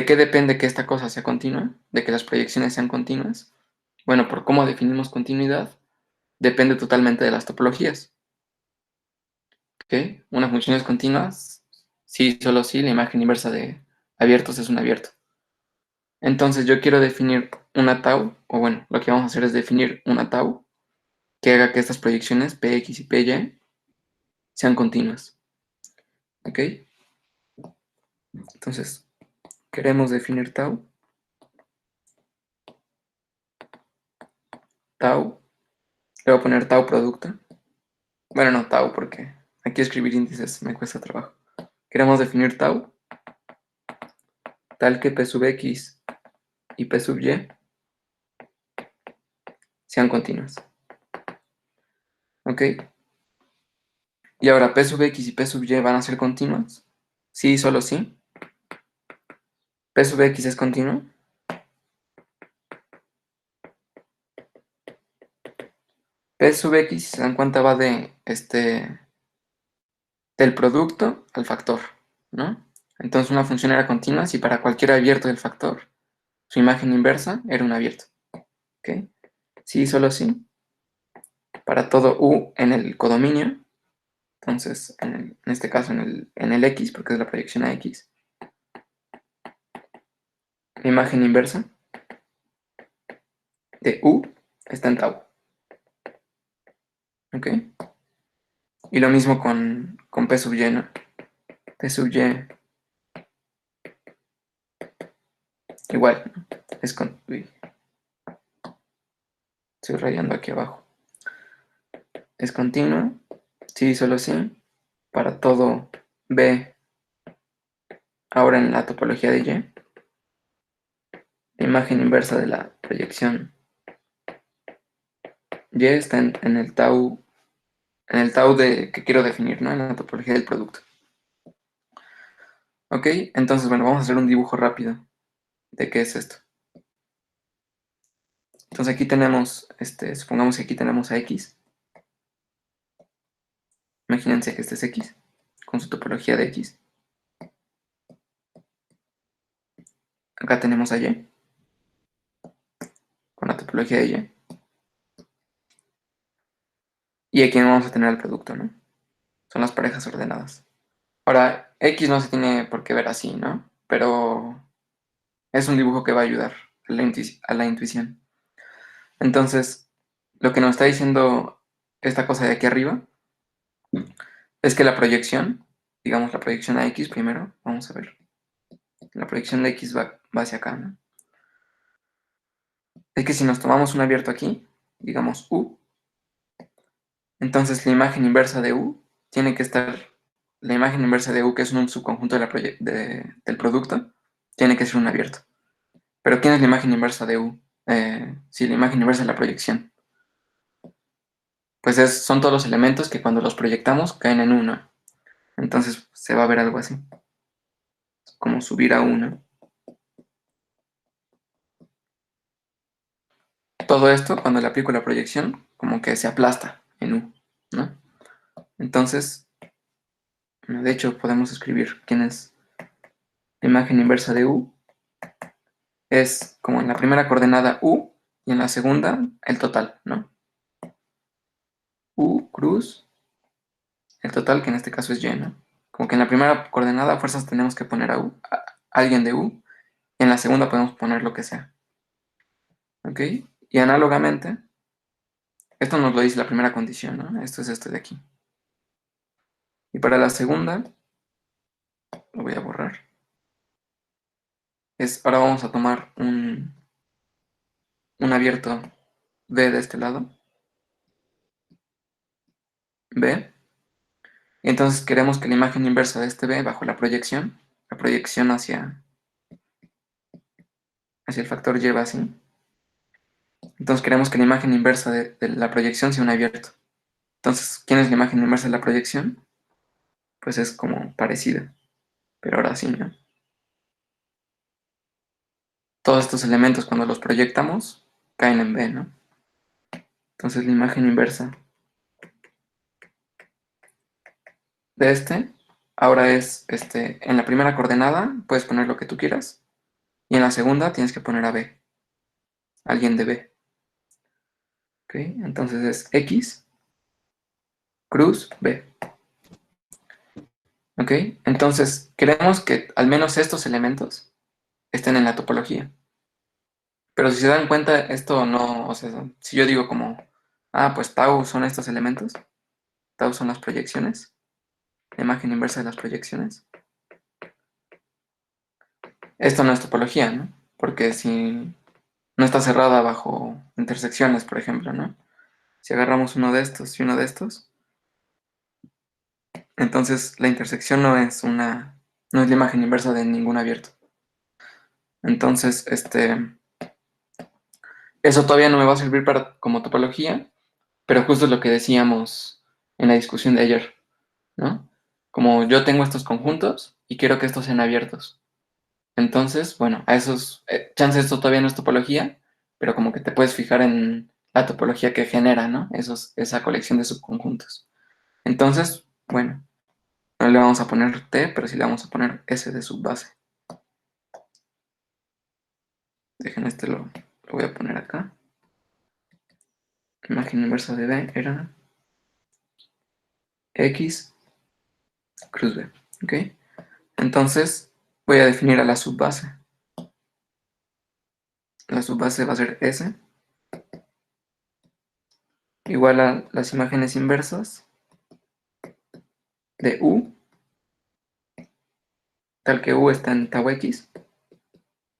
qué depende que esta cosa sea continua? ¿De que las proyecciones sean continuas? Bueno, por cómo definimos continuidad, depende totalmente de las topologías. ¿Ok? Una función es continua si, solo si la imagen inversa de abiertos es un abierto. Entonces yo quiero definir una tau, o bueno, lo que vamos a hacer es definir una tau que haga que estas proyecciones Px y Py sean continuas. ¿Ok? Entonces, queremos definir tau, le voy a poner tau producto. Bueno, no tau, porque aquí escribir índices me cuesta trabajo. Queremos definir tau tal que P sub X y P sub Y sean continuas. ¿Ok? Y ahora P sub X y P sub Y van a ser continuas. Sí, solo sí. P sub X es continuo. P sub X, se dan cuenta, va del producto al factor. ¿no? Entonces una función era continua si para cualquier abierto del factor su imagen inversa era un abierto. ¿Ok? Sí, solo sí. Para todo U en el codominio, entonces en este caso en el X, porque es la proyección a X, la imagen inversa de U está en tau. ¿Ok? Y lo mismo con P sub Y, ¿no? P sub Y igual, ¿no? Es con... Uy, estoy rayando aquí abajo. Es continuo, sí, solo sí, para todo B, ahora en la topología de Y, la imagen inversa de la proyección Y está en el tau de, que quiero definir, ¿no? En la topología del producto. ¿Ok? Entonces, bueno, vamos a hacer un dibujo rápido de qué es esto. Entonces aquí tenemos, supongamos que aquí tenemos a X. Imagínense que este es X, con su topología de X. Acá tenemos a Y, con la topología de Y. Y aquí vamos a tener el producto, ¿no? Son las parejas ordenadas. Ahora, X no se tiene por qué ver así, ¿no? Pero es un dibujo que va a ayudar a la intuición. Entonces, lo que nos está diciendo esta cosa de aquí arriba es que la proyección, digamos la proyección a X primero, vamos a ver. La proyección de X va hacia acá, ¿no? Es que si nos tomamos un abierto aquí, digamos U, entonces la imagen inversa de U tiene que estar, la imagen inversa de U, que es un subconjunto del producto, tiene que ser un abierto. Pero ¿quién es la imagen inversa de U? Sí, la imagen inversa de la proyección. Pues son todos los elementos que cuando los proyectamos caen en uno. Entonces se va a ver algo así, como subir a uno. Todo esto, cuando le aplico la proyección, como que se aplasta en U, ¿no? Entonces, de hecho, podemos escribir quién es la imagen inversa de U. Es como en la primera coordenada U y en la segunda el total, ¿no? U cruz, el total, que en este caso es Y, ¿no? Como que en la primera coordenada a fuerzas tenemos que poner a alguien de U, y en la segunda podemos poner lo que sea. ¿Ok? Y análogamente, esto nos lo dice la primera condición, ¿no? Esto es este de aquí. Y para la segunda, lo voy a borrar. Ahora vamos a tomar un abierto B de este lado, B, y entonces queremos que la imagen inversa de este B bajo la proyección hacia el factor Y va así. Entonces queremos que la imagen inversa de la proyección sea un abierto. Entonces, ¿quién es la imagen inversa de la proyección? Pues es como parecida, pero ahora sí, ¿no? Todos estos elementos cuando los proyectamos caen en B, ¿no? Entonces la imagen inversa de ahora es, en la primera coordenada puedes poner lo que tú quieras y en la segunda tienes que poner a B, alguien de B. ¿Ok? Entonces es X cruz B. ¿Ok? Entonces queremos que al menos estos elementos estén en la topología. Pero si se dan cuenta, esto no, o sea, si yo digo como, pues tau son estos elementos, tau son las proyecciones, la imagen inversa de las proyecciones, esto no es topología, ¿no? Porque si no está cerrada bajo intersecciones, por ejemplo, ¿no? Si agarramos uno de estos y uno de estos, entonces la intersección no es la imagen inversa de ningún abierto. Entonces, eso todavía no me va a servir como topología, pero justo es lo que decíamos en la discusión de ayer, ¿no? Como yo tengo estos conjuntos y quiero que estos sean abiertos. Entonces, bueno, a esos, chance esto todavía no es topología, pero como que te puedes fijar en la topología que genera, ¿no? Esa colección de subconjuntos. Entonces, bueno, No le vamos a poner T, pero sí le vamos a poner S de subbase. Dejen lo voy a poner acá. Imagen inversa de B era X cruz B. ¿Ok? Entonces voy a definir a la subbase. La subbase va a ser S igual a las imágenes inversas de U, tal que U está en tau X,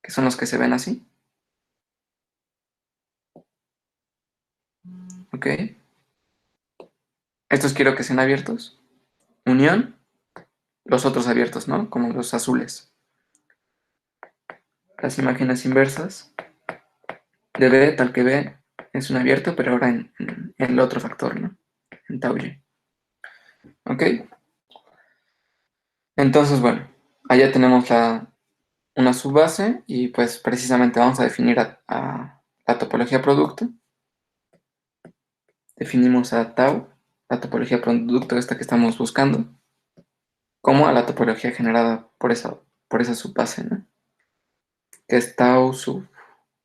que son los que se ven así. ¿Ok? Estos quiero que sean abiertos. Unión, los otros abiertos, ¿no? Como los azules. Las imágenes inversas de B, tal que B es un abierto, pero ahora en el otro factor, ¿no? En tau Y. ¿Ok? Entonces, bueno, allá tenemos una subbase y pues precisamente vamos a definir a la topología producto. Definimos a tau, la topología producto esta que estamos buscando, como a la topología generada por esa subbase, ¿no? Que es tau sub,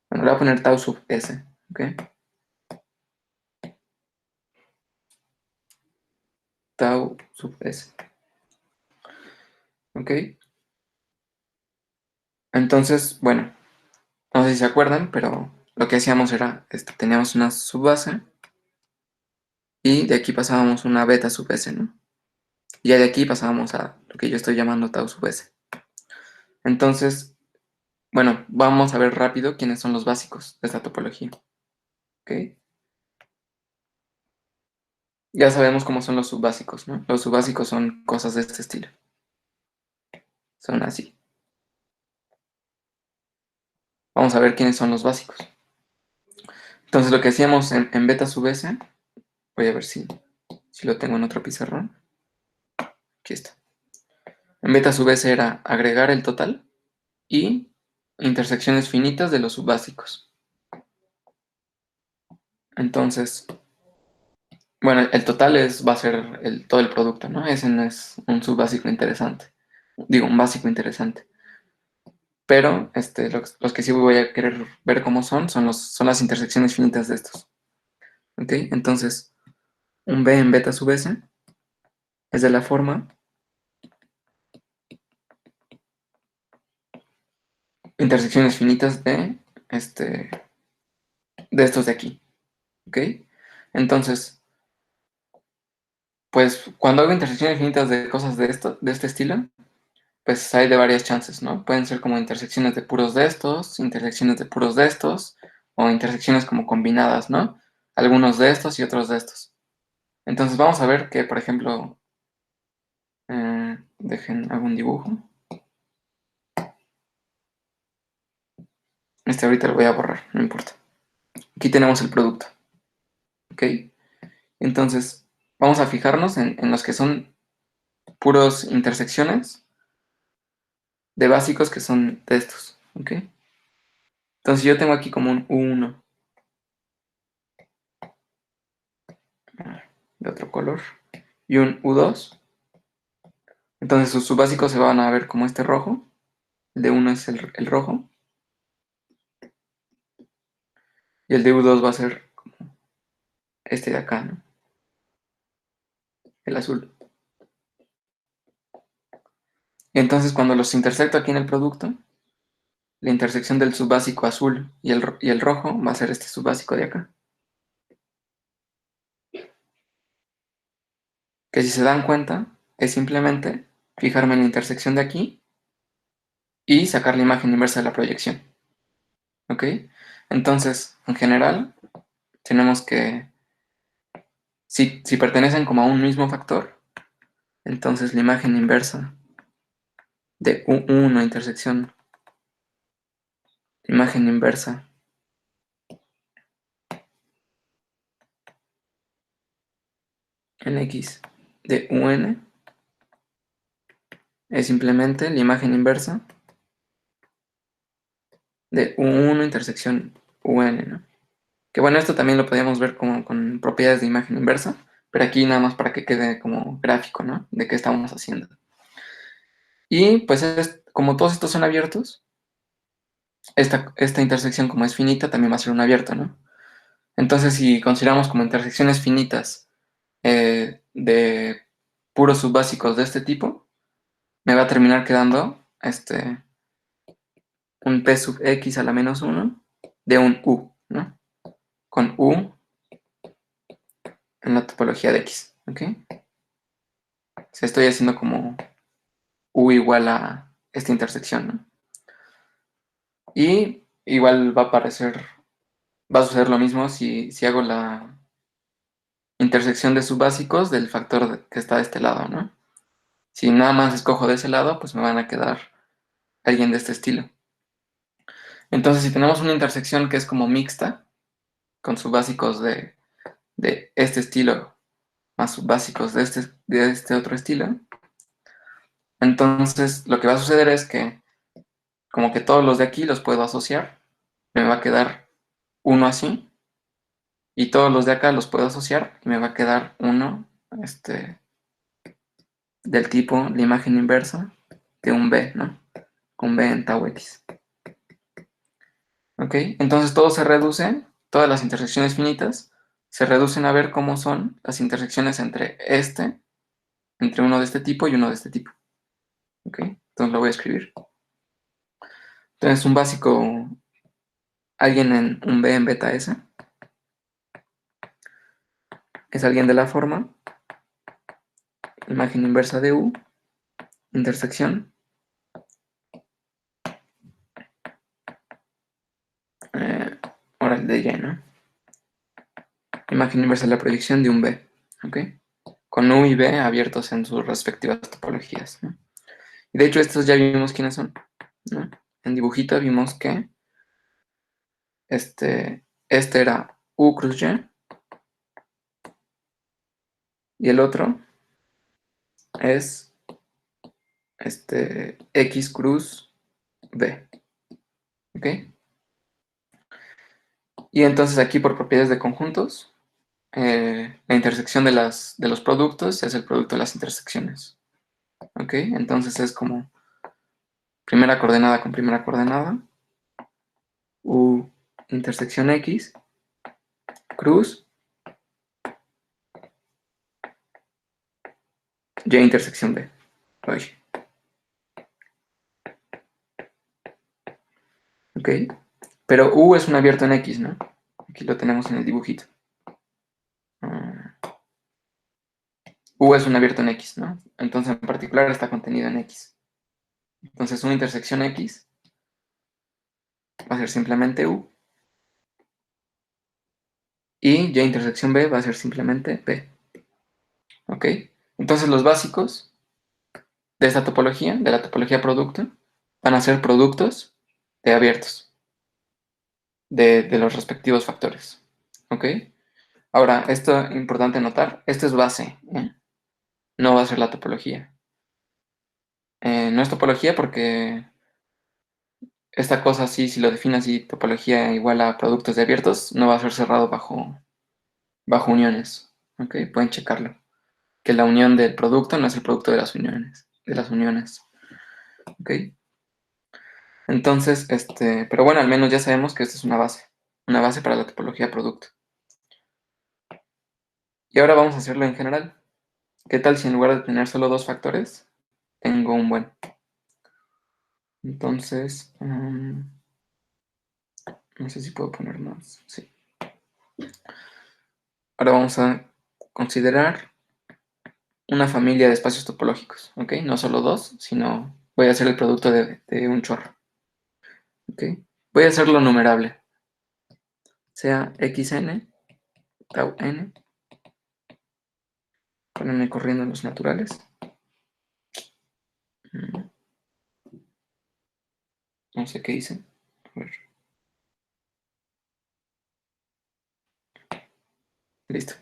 bueno, le voy a poner tau sub S, ¿ok? Tau sub S, ¿ok? Entonces, bueno, no sé si se acuerdan, pero lo que hacíamos era, teníamos una subbase y de aquí pasábamos una beta sub S, ¿no? Y ya de aquí pasábamos a lo que yo estoy llamando tau sub S. Entonces, bueno, vamos a ver rápido quiénes son los básicos de esta topología, ¿ok? Ya sabemos cómo son los subbásicos, ¿no? Los subbásicos son cosas de este estilo. Son así. Vamos a ver quiénes son los básicos. Entonces lo que hacíamos en beta sub S, voy a ver si lo tengo en otro pizarrón. Aquí está. En beta sub S era agregar el total y intersecciones finitas de los subbásicos. Entonces, bueno, el total va a ser todo el producto, ¿no? Ese no es un subbásico interesante. Digo, un básico interesante. Pero los que sí voy a querer ver cómo son las intersecciones finitas de estos. ¿Ok? Entonces, un B en beta sub S es de la forma intersecciones finitas de estos de aquí. ¿Ok? Entonces, pues cuando hago intersecciones finitas de cosas de este estilo, pues hay de varias chances, ¿no? Pueden ser como intersecciones de puros de estos, intersecciones de puros de estos, o intersecciones como combinadas, ¿no? Algunos de estos y otros de estos. Entonces vamos a ver que, por ejemplo, dejen, hago un dibujo. Ahorita lo voy a borrar, no importa. Aquí tenemos el producto, ¿ok? Entonces, vamos a fijarnos en los que son puros intersecciones de básicos que son de estos, ¿ok? Entonces yo tengo aquí como un U1 de otro color y un U2. Entonces sus subbásicos se van a ver como este rojo. El de uno es el rojo y el de U2 va a ser este de acá, ¿no? El azul. Y entonces cuando los intersecto aquí en el producto, la intersección del subbásico azul y el rojo va a ser este subbásico de acá. Que si se dan cuenta, es simplemente fijarme en la intersección de aquí y sacar la imagen inversa de la proyección. ¿Ok? Entonces, en general, tenemos que, si pertenecen como a un mismo factor, entonces la imagen inversa de U1 intersección, imagen inversa en X de UN es simplemente la imagen inversa de U1 intersección UN, ¿no? Que bueno, esto también lo podríamos ver como con propiedades de imagen inversa, pero aquí nada más para que quede como gráfico, ¿no? De qué estamos haciendo. Y pues como todos estos son abiertos, esta intersección como es finita también va a ser un abierto, ¿no? Entonces si consideramos como intersecciones finitas de puros subbásicos de este tipo, me va a terminar quedando un P sub X a la menos 1 de un U, ¿no? Con U en la topología de X, ¿ok? Si estoy haciendo como U igual a esta intersección, ¿no? Y igual va a suceder lo mismo si hago la intersección de subbásicos del factor que está de este lado, ¿no? Si nada más escojo de ese lado, pues me van a quedar alguien de este estilo. Entonces, si tenemos una intersección que es como mixta, con subbásicos de este estilo más subbásicos de este otro estilo, entonces lo que va a suceder es que como que todos los de aquí los puedo asociar, me va a quedar uno así, y todos los de acá los puedo asociar y me va a quedar uno del tipo la imagen inversa de un B, ¿no? Un B en tau X. ¿Ok? Entonces todo se reduce, todas las intersecciones finitas se reducen a ver cómo son las intersecciones entre uno de este tipo y uno de este tipo. ¿Ok? Entonces lo voy a escribir. Entonces un básico, alguien en un B en beta S, es alguien de la forma imagen inversa de U, intersección, ahora el de Y, ¿no? Imagen inversa de la proyección de un B, ¿ok? Con U y B abiertos en sus respectivas topologías, ¿no? Y de hecho estos ya vimos quiénes son, ¿no? En dibujito vimos que este era U cruz y el otro es X cruz B, ¿ok? Y entonces aquí por propiedades de conjuntos, la intersección de los productos es el producto de las intersecciones, ¿ok? Entonces es como primera coordenada con primera coordenada, U intersección X, cruz, Y intersección B. Oye, ¿ok? Pero U es un abierto en X, ¿no? Aquí lo tenemos en el dibujito. U es un abierto en X, ¿no? Entonces en particular está contenido en X. Entonces una intersección X va a ser simplemente U y Y intersección B va a ser simplemente B. ¿Ok? Entonces los básicos de esta topología, de la topología producto, van a ser productos de abiertos de los respectivos factores. ¿Ok? Ahora, esto es importante notar, esto es base, ¿eh? No va a ser la topología. No es topología porque esta cosa así, si lo define así, topología igual a productos de abiertos, no va a ser cerrado bajo uniones. ¿Ok? Pueden checarlo. Que la unión del producto no es el producto de las uniones. ¿Ok? Entonces, pero bueno, al menos ya sabemos que esta es una base para la topología producto. Y ahora vamos a hacerlo en general. ¿Qué tal si en lugar de tener solo dos factores, tengo un buen? Entonces, no sé si puedo poner más. Sí. Ahora vamos a considerar una familia de espacios topológicos, ¿ok? No solo dos, sino voy a hacer el producto de un chorro, ¿ok? Voy a hacerlo numerable, sea xn, tau n, con n corriendo en los naturales. No sé qué hice. A ver. Listo.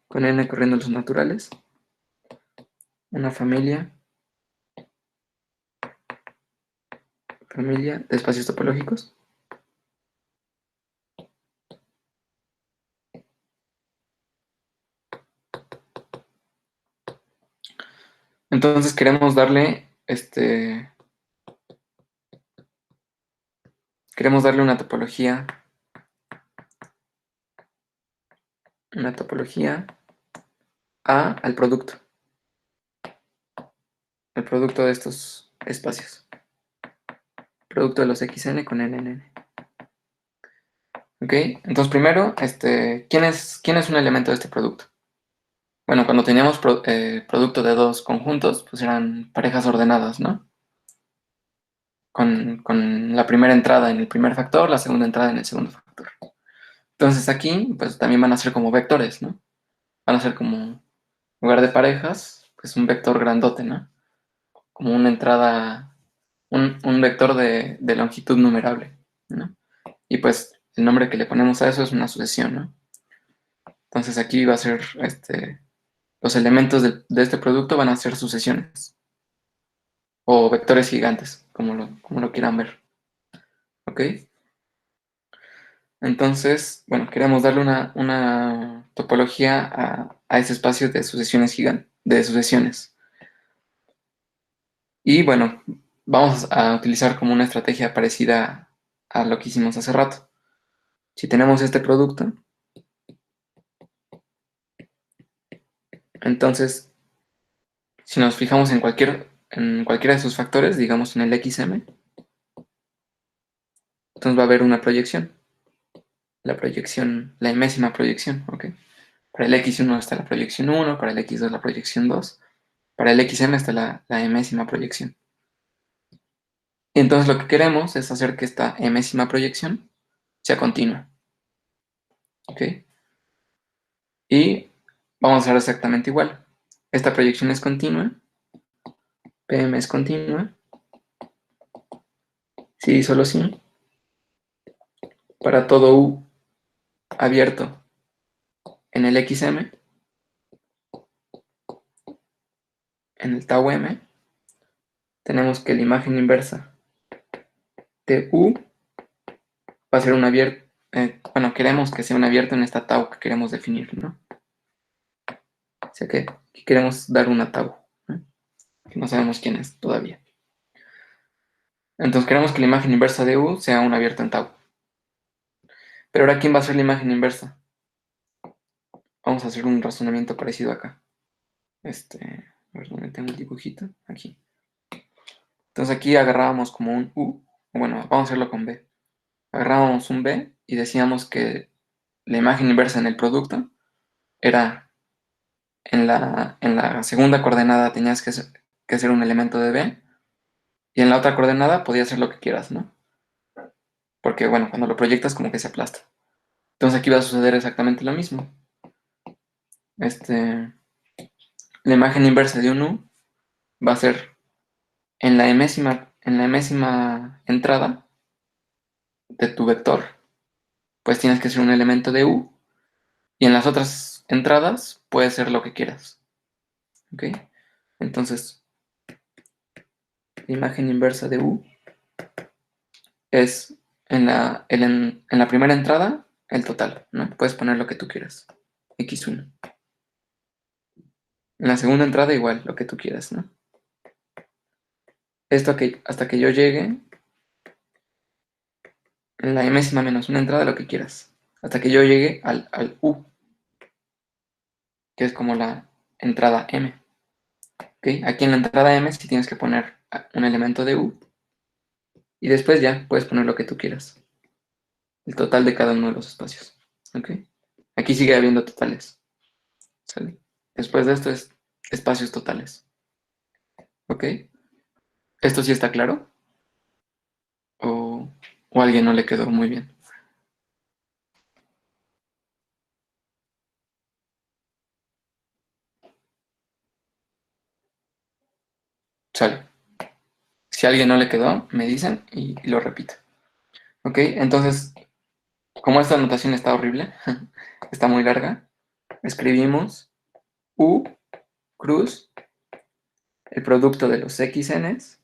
Con n corriendo en los naturales. Una familia de espacios topológicos. Entonces queremos darle una topología al producto de estos espacios, producto de los xn con nn. ¿Ok? Entonces primero, ¿quién es un elemento de este producto? Bueno, cuando teníamos producto de dos conjuntos, pues eran parejas ordenadas, ¿no? Con la primera entrada en el primer factor, la segunda entrada en el segundo factor. Entonces aquí, pues también van a ser como vectores, ¿no? Van a ser como, en lugar de parejas, pues un vector grandote, ¿no? Como una entrada, un vector de longitud numerable, ¿no? Y pues el nombre que le ponemos a eso es una sucesión, ¿no? Entonces aquí va a ser, los elementos de este producto van a ser sucesiones o vectores gigantes, como lo quieran ver, ¿ok? Entonces, bueno, queremos darle una topología a ese espacio de sucesiones de sucesiones. Y bueno, vamos a utilizar como una estrategia parecida a lo que hicimos hace rato. Si tenemos este producto, entonces, si nos fijamos en cualquiera de sus factores, digamos en el XM, entonces va a haber una proyección. La enésima proyección, ¿ok? Para el X1 está la proyección 1, para el X2 la proyección 2, para el XM está la enésima proyección. Y entonces lo que queremos es hacer que esta enésima proyección sea continua, ¿ok? Y vamos a hacer exactamente igual. Esta proyección es continua, PM es continua, sí y solo sí, para todo U abierto en el XM, en el tau M, tenemos que la imagen inversa de U va a ser un abierto, bueno, queremos que sea un abierto en esta tau que queremos definir, ¿no? O sea que aquí queremos dar una tau, ¿no? Que no sabemos quién es todavía. Entonces queremos que la imagen inversa de U sea un abierto en tau. Pero ahora, ¿quién va a ser la imagen inversa? Vamos a hacer un razonamiento parecido acá. A ver dónde tengo el dibujito. Aquí. Entonces aquí agarrábamos como un U. Bueno, vamos a hacerlo con B. Agarrábamos un B y decíamos que la imagen inversa en el producto era en la segunda coordenada tenías que ser un elemento de B y en la otra coordenada podías hacer lo que quieras, ¿no? Porque, bueno, cuando lo proyectas como que se aplasta. Entonces aquí va a suceder exactamente lo mismo. La imagen inversa de un U va a ser en la enésima entrada de tu vector, pues tienes que ser un elemento de U y en las otras entradas puede ser lo que quieras. ¿Ok? Entonces, la imagen inversa de U es en la primera entrada el total, ¿no? Puedes poner lo que tú quieras, x1. En la segunda entrada igual, lo que tú quieras, ¿no? Esto hasta que yo llegue en la enésima menos una entrada, lo que quieras. Hasta que yo llegue al U, que es como la entrada M. ¿Ok? Aquí en la entrada M sí tienes que poner un elemento de U y después ya puedes poner lo que tú quieras. El total de cada uno de los espacios. ¿Ok? Aquí sigue habiendo totales. ¿Sale? Después de esto es espacios totales. ¿Ok? ¿Esto sí está claro? ¿O a alguien no le quedó muy bien? Sale. Si a alguien no le quedó, me dicen y lo repito. ¿Ok? Entonces, como esta anotación está horrible, está muy larga, escribimos U cruz el producto de los xn's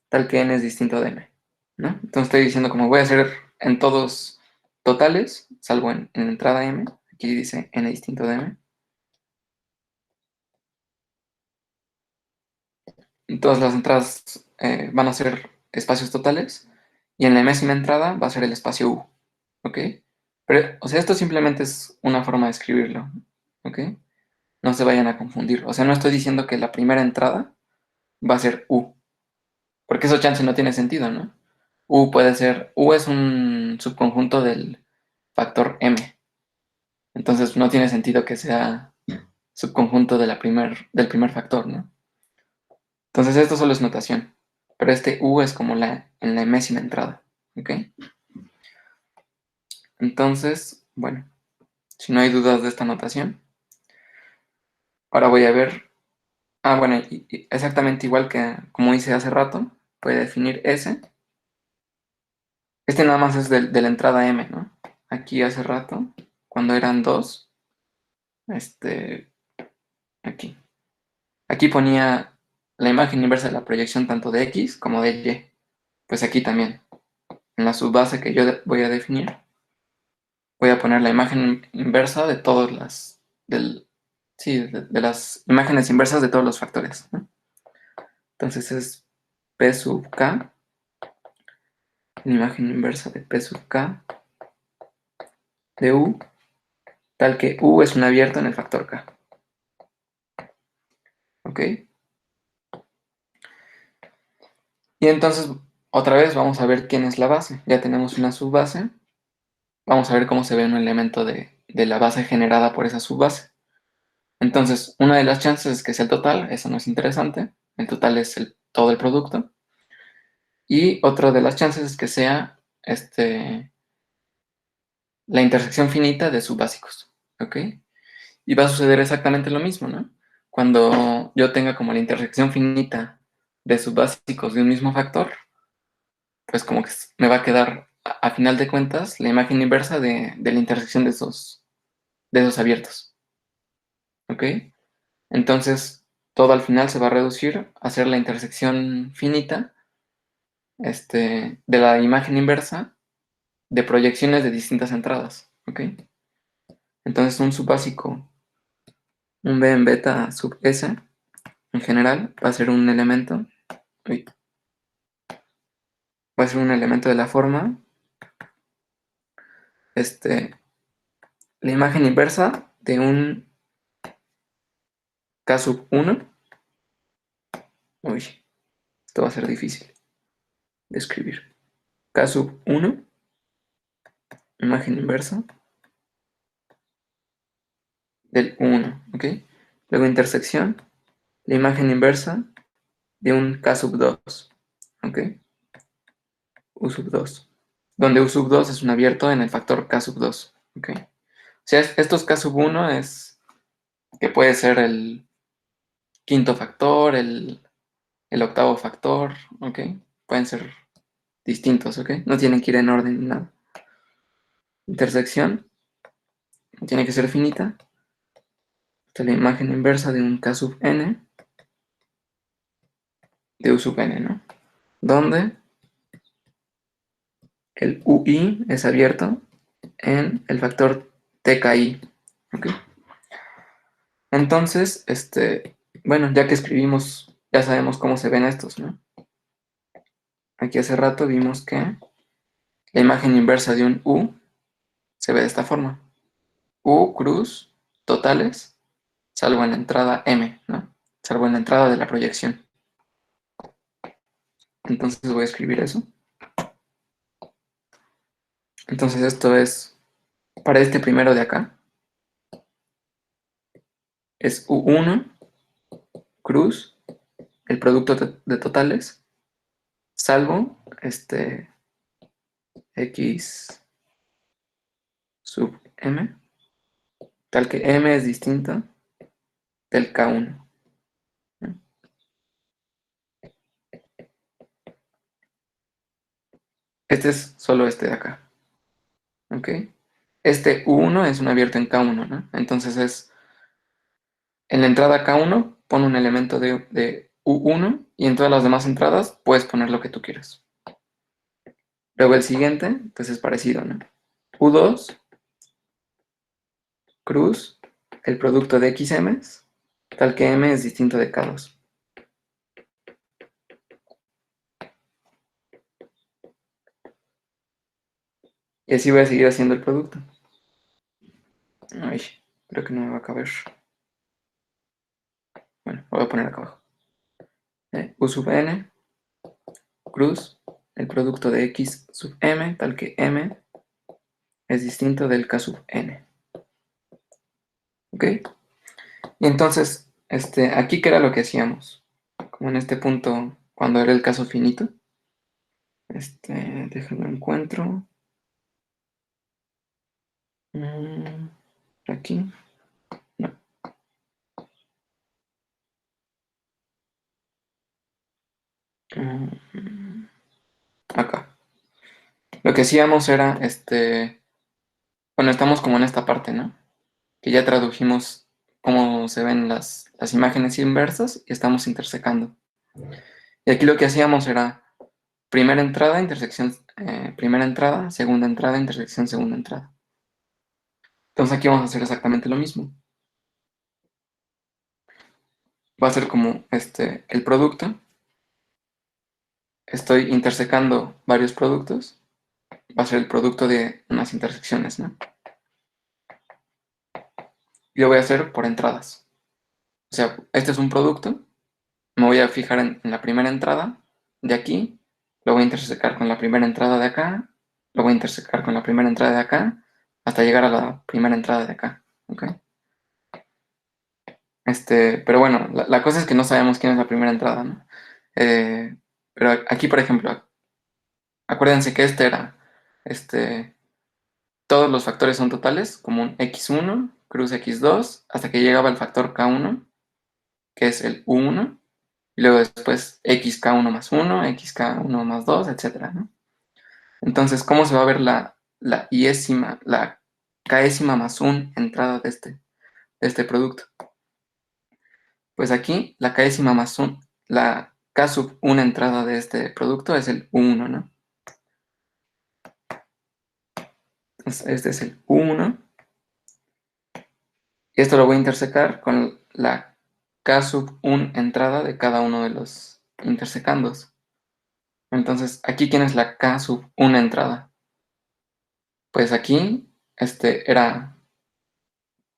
tal que n es distinto de m, ¿no? Entonces estoy diciendo como voy a hacer en todos totales, salvo en entrada m, aquí dice n distinto de m, todas las entradas van a ser espacios totales y en la enésima entrada va a ser el espacio U, ¿ok? Pero, o sea, esto simplemente es una forma de escribirlo, ¿ok? No se vayan a confundir. O sea, no estoy diciendo que la primera entrada va a ser U, porque eso chance no tiene sentido, ¿no? U es un subconjunto del factor M, entonces no tiene sentido que sea subconjunto de del primer factor, ¿no? Entonces esto solo es notación, pero este U es como en la enésima entrada, ¿ok? Entonces, bueno, si no hay dudas de esta notación, ahora voy a ver, bueno, y exactamente igual que como hice hace rato, voy a definir S. Este nada más es de la entrada M, ¿no? Aquí hace rato, cuando eran dos, aquí. Aquí ponía la imagen inversa de la proyección tanto de X como de Y. Pues aquí también, en la subbase que yo voy a definir, voy a poner la imagen inversa de todas sí, de las imágenes inversas de todos los factores, ¿no? Entonces es P sub K, la imagen inversa de P sub K de U, tal que U es un abierto en el factor K. ¿Ok? Y entonces, otra vez vamos a ver quién es la base. Ya tenemos una subbase. Vamos a ver cómo se ve un elemento de la base generada por esa subbase. Entonces, una de las chances es que sea el total. Eso no es interesante. El total es todo el producto. Y otra de las chances es que sea la intersección finita de subbásicos. ¿Ok? Y va a suceder exactamente lo mismo, ¿no? Cuando yo tenga como la intersección finita de subbásicos de un mismo factor, pues como que me va a quedar, a final de cuentas, la imagen inversa de la intersección de esos abiertos. ¿Ok? Entonces, todo al final se va a reducir a ser la intersección finita de la imagen inversa de proyecciones de distintas entradas. ¿Ok? Entonces, un subbásico, un B en beta sub S, en general, va a ser un elemento, uy, va a ser un elemento de la forma, la imagen inversa de un K sub 1. Uy, esto va a ser difícil de escribir. K sub 1, imagen inversa del 1, ¿ok? Luego intersección, la imagen inversa de un K sub 2, ¿ok? U sub 2, donde U sub 2 es un abierto en el factor K sub 2, ¿ok? O sea, estos K sub 1 es que puede ser el quinto factor, el octavo factor, ¿ok? Pueden ser distintos, ¿ok? No tienen que ir en orden ni nada. Intersección tiene que ser finita. Esta es la imagen inversa de un K sub n de U sub n, ¿no? Donde el UI es abierto en el factor TKI, ¿ok? Entonces, bueno, ya que escribimos, ya sabemos cómo se ven estos, ¿no? Aquí hace rato vimos que la imagen inversa de un U se ve de esta forma. U cruz totales, salvo en la entrada M, ¿no? Salvo en la entrada de la proyección. Entonces voy a escribir eso. Entonces esto es, para este primero de acá, es U1 cruz, el producto de totales, salvo X sub M, tal que M es distinto del K1. Este es solo este de acá, ¿ok? Este U1 es un abierto en K1, ¿no? Entonces en la entrada K1 pone un elemento de U1 y en todas las demás entradas puedes poner lo que tú quieras. Luego el siguiente, pues es parecido, ¿no? U2 cruz, el producto de XM, tal que M es distinto de K2. Y así voy a seguir haciendo el producto. Ay, creo que no me va a caber. Bueno, lo voy a poner acá abajo. U sub n, cruz, el producto de x sub m, tal que m es distinto del k sub n. ¿Ok? Y entonces, aquí qué era lo que hacíamos. Como en este punto, cuando era el caso finito. Déjenlo encuentro. Aquí. No. Acá. Lo que hacíamos era, bueno, estamos como en esta parte, ¿no? Que ya tradujimos cómo se ven las imágenes inversas y estamos intersecando. Y aquí lo que hacíamos era primera entrada, intersección, primera entrada, intersección, segunda entrada. Entonces aquí vamos a hacer exactamente lo mismo. Va a ser como el producto. Estoy intersecando varios productos. Va a ser el producto de unas intersecciones, ¿no? Y lo voy a hacer por entradas. O sea, este es un producto. Me voy a fijar en la primera entrada de aquí. Lo voy a intersecar con la primera entrada de acá. Lo voy a intersecar con la primera entrada de acá. Hasta llegar a la primera entrada de acá. ¿Ok? Pero bueno, la cosa es que no sabemos quién es la primera entrada, ¿no? Pero aquí, por ejemplo, acuérdense que todos los factores son totales, como un x1, cruz x2, hasta que llegaba el factor k1, que es el u1, y luego después xk1 más 1, xk1 más 2, etcétera, ¿no? Entonces, ¿cómo se va a ver la késima más 1 entrada de este producto? Pues aquí la késima más 1, la k sub 1 entrada de este producto es el u1, ¿no? Entonces, este es el u1, y esto lo voy a intersecar con la k sub 1 entrada de cada uno de los intersecandos. Entonces, aquí, ¿quién es la k sub 1 entrada? Pues aquí, era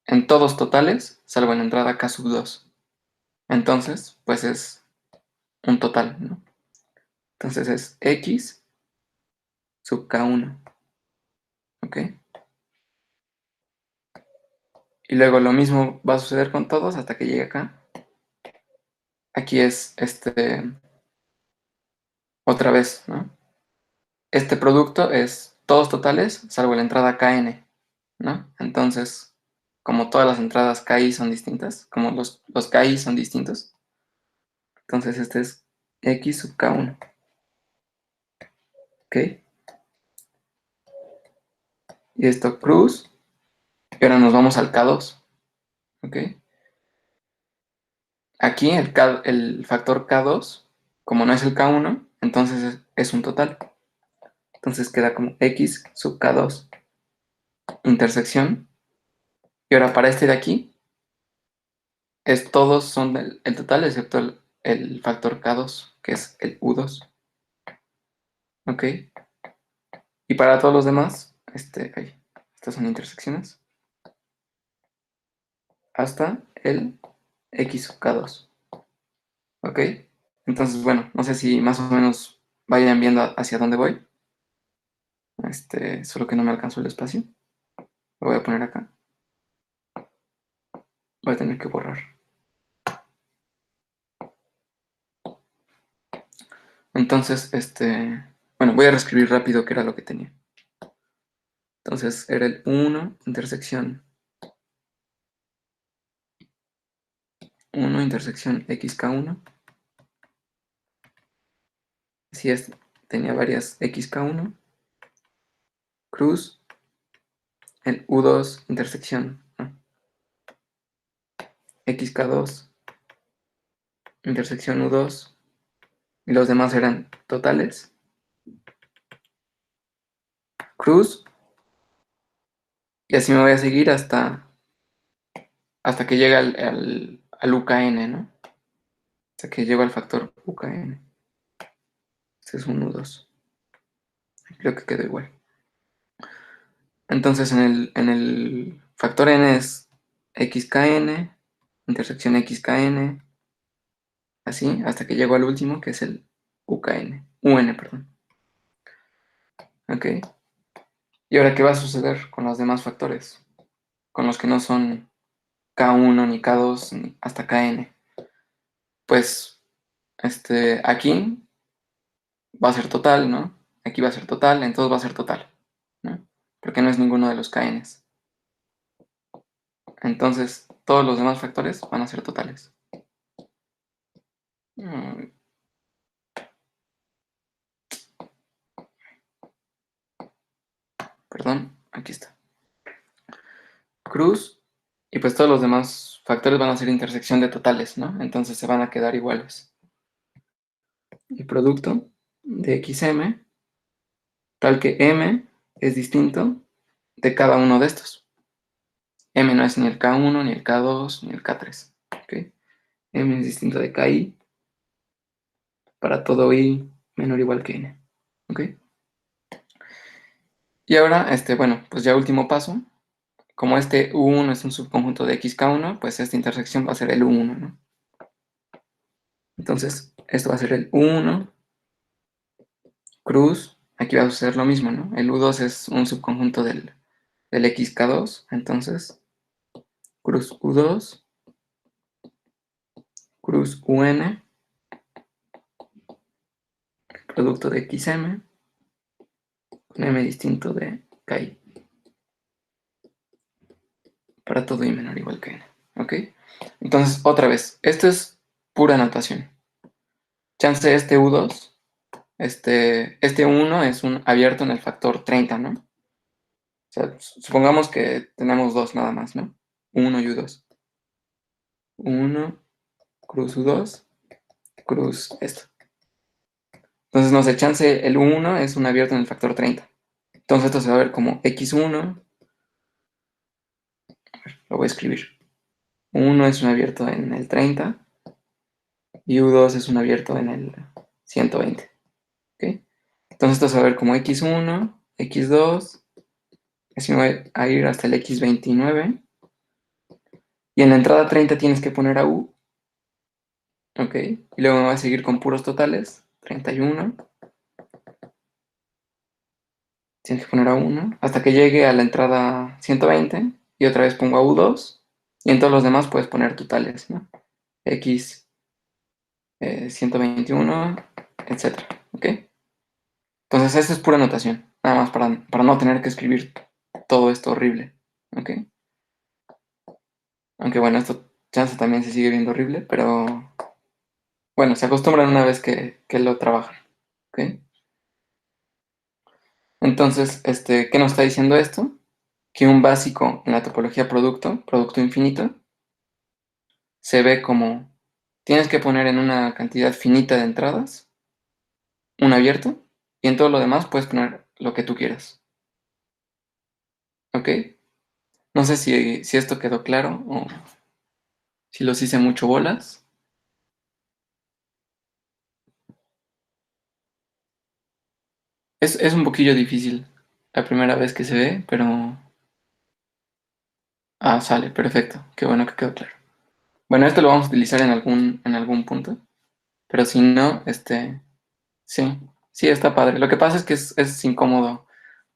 en todos totales, salvo en la entrada k sub 2. Entonces, pues es un total, ¿no? Entonces es x sub k1, ¿ok? Y luego lo mismo va a suceder con todos hasta que llegue acá. Aquí es, otra vez, ¿no? Este producto es todos totales, salvo la entrada kn, ¿no? Entonces, como todas las entradas ki son distintas, como los ki son distintos, entonces este es x sub k1, ¿ok? Y esto cruz, y ahora nos vamos al k2, ¿ok? Aquí el factor k2, como no es el k1, entonces es un total. Entonces queda como x sub k2, intersección. Y ahora para este de aquí, todos son el total excepto el factor k2, que es el u2. ¿Ok? Y para todos los demás, estas son intersecciones, hasta el x sub k2. ¿Ok? Entonces, bueno, no sé si más o menos vayan viendo hacia dónde voy. Solo que no me alcanzó el espacio. Lo voy a poner acá. Voy a tener que borrar. Entonces, bueno, voy a reescribir rápido qué era lo que tenía. Entonces, era el 1, intersección 1, intersección xk1. Así es, tenía varias xk1. Cruz, el u2, intersección, ¿no? xk2, intersección u2. Y los demás eran totales. Cruz. Y así me voy a seguir hasta que llegue al UKN, ¿no? Hasta que llego al factor UKN. Este es un U2. Creo que quedó igual. Entonces en el factor n es xkn, intersección xkn, así, hasta que llego al último, que es el un, perdón. ¿Ok? ¿Y ahora qué va a suceder con los demás factores? Con los que no son k1 ni k2 ni hasta kn. Pues aquí va a ser total, ¿no? Aquí va a ser total, entonces va a ser total, ¿no? Porque no es ninguno de los kns. Entonces todos los demás factores van a ser totales. Perdón, aquí está. Cruz, y pues todos los demás factores van a ser intersección de totales, ¿no? Entonces se van a quedar iguales. El producto de xm, tal que m es distinto de cada uno de estos. M no es ni el K1, ni el K2, ni el K3. ¿Okay? M es distinto de KI para todo I menor o igual que N. ¿Ok? Y ahora, bueno, pues ya último paso. Como este U1 es un subconjunto de XK1, pues esta intersección va a ser el U1, ¿no? Entonces, esto va a ser el U1 cruz. Aquí va a suceder lo mismo, ¿no? El U2 es un subconjunto del XK2, entonces cruz U2, cruz UN, producto de XM, con M distinto de KI. Para todo I menor o igual que N. ¿Ok? Entonces, otra vez, esto es pura notación. Chance este U2, este 1 es un abierto en el factor 30, ¿no? O sea, supongamos que tenemos dos nada más, ¿no? U1 y U2. U1, cruz U2, cruz esto. Entonces, no sé, chance el U1 es un abierto en el factor 30. Entonces, esto se va a ver como X1, lo voy a escribir. U1 es un abierto en el 30 y U2 es un abierto en el 120. ¿Ok? Entonces esto se va a ver como x1, x2, así me voy a ir hasta el x29. Y en la entrada 30 tienes que poner a u, ¿ok? Y luego me va a seguir con puros totales, 31. Tienes que poner a 1 hasta que llegue a la entrada 120 y otra vez pongo a u2 y en todos los demás puedes poner totales, ¿no? X 121, etcétera, ¿ok? Entonces esto es pura notación, nada más para no tener que escribir todo esto horrible, ¿ok? Aunque bueno, esto chance también se sigue viendo horrible, pero bueno, se acostumbran una vez que lo trabajan, ¿ok? Entonces, ¿qué nos está diciendo esto? Que un básico en la topología producto, producto infinito, se ve como tienes que poner en una cantidad finita de entradas un abierto y en todo lo demás puedes poner lo que tú quieras, ¿ok? No sé si esto quedó claro o si los hice mucho bolas. Es un poquillo difícil la primera vez que se ve, pero... Ah, sale, perfecto. Qué bueno que quedó claro. Bueno, esto lo vamos a utilizar en algún punto, pero si no, sí, sí está padre. Lo que pasa es que es incómodo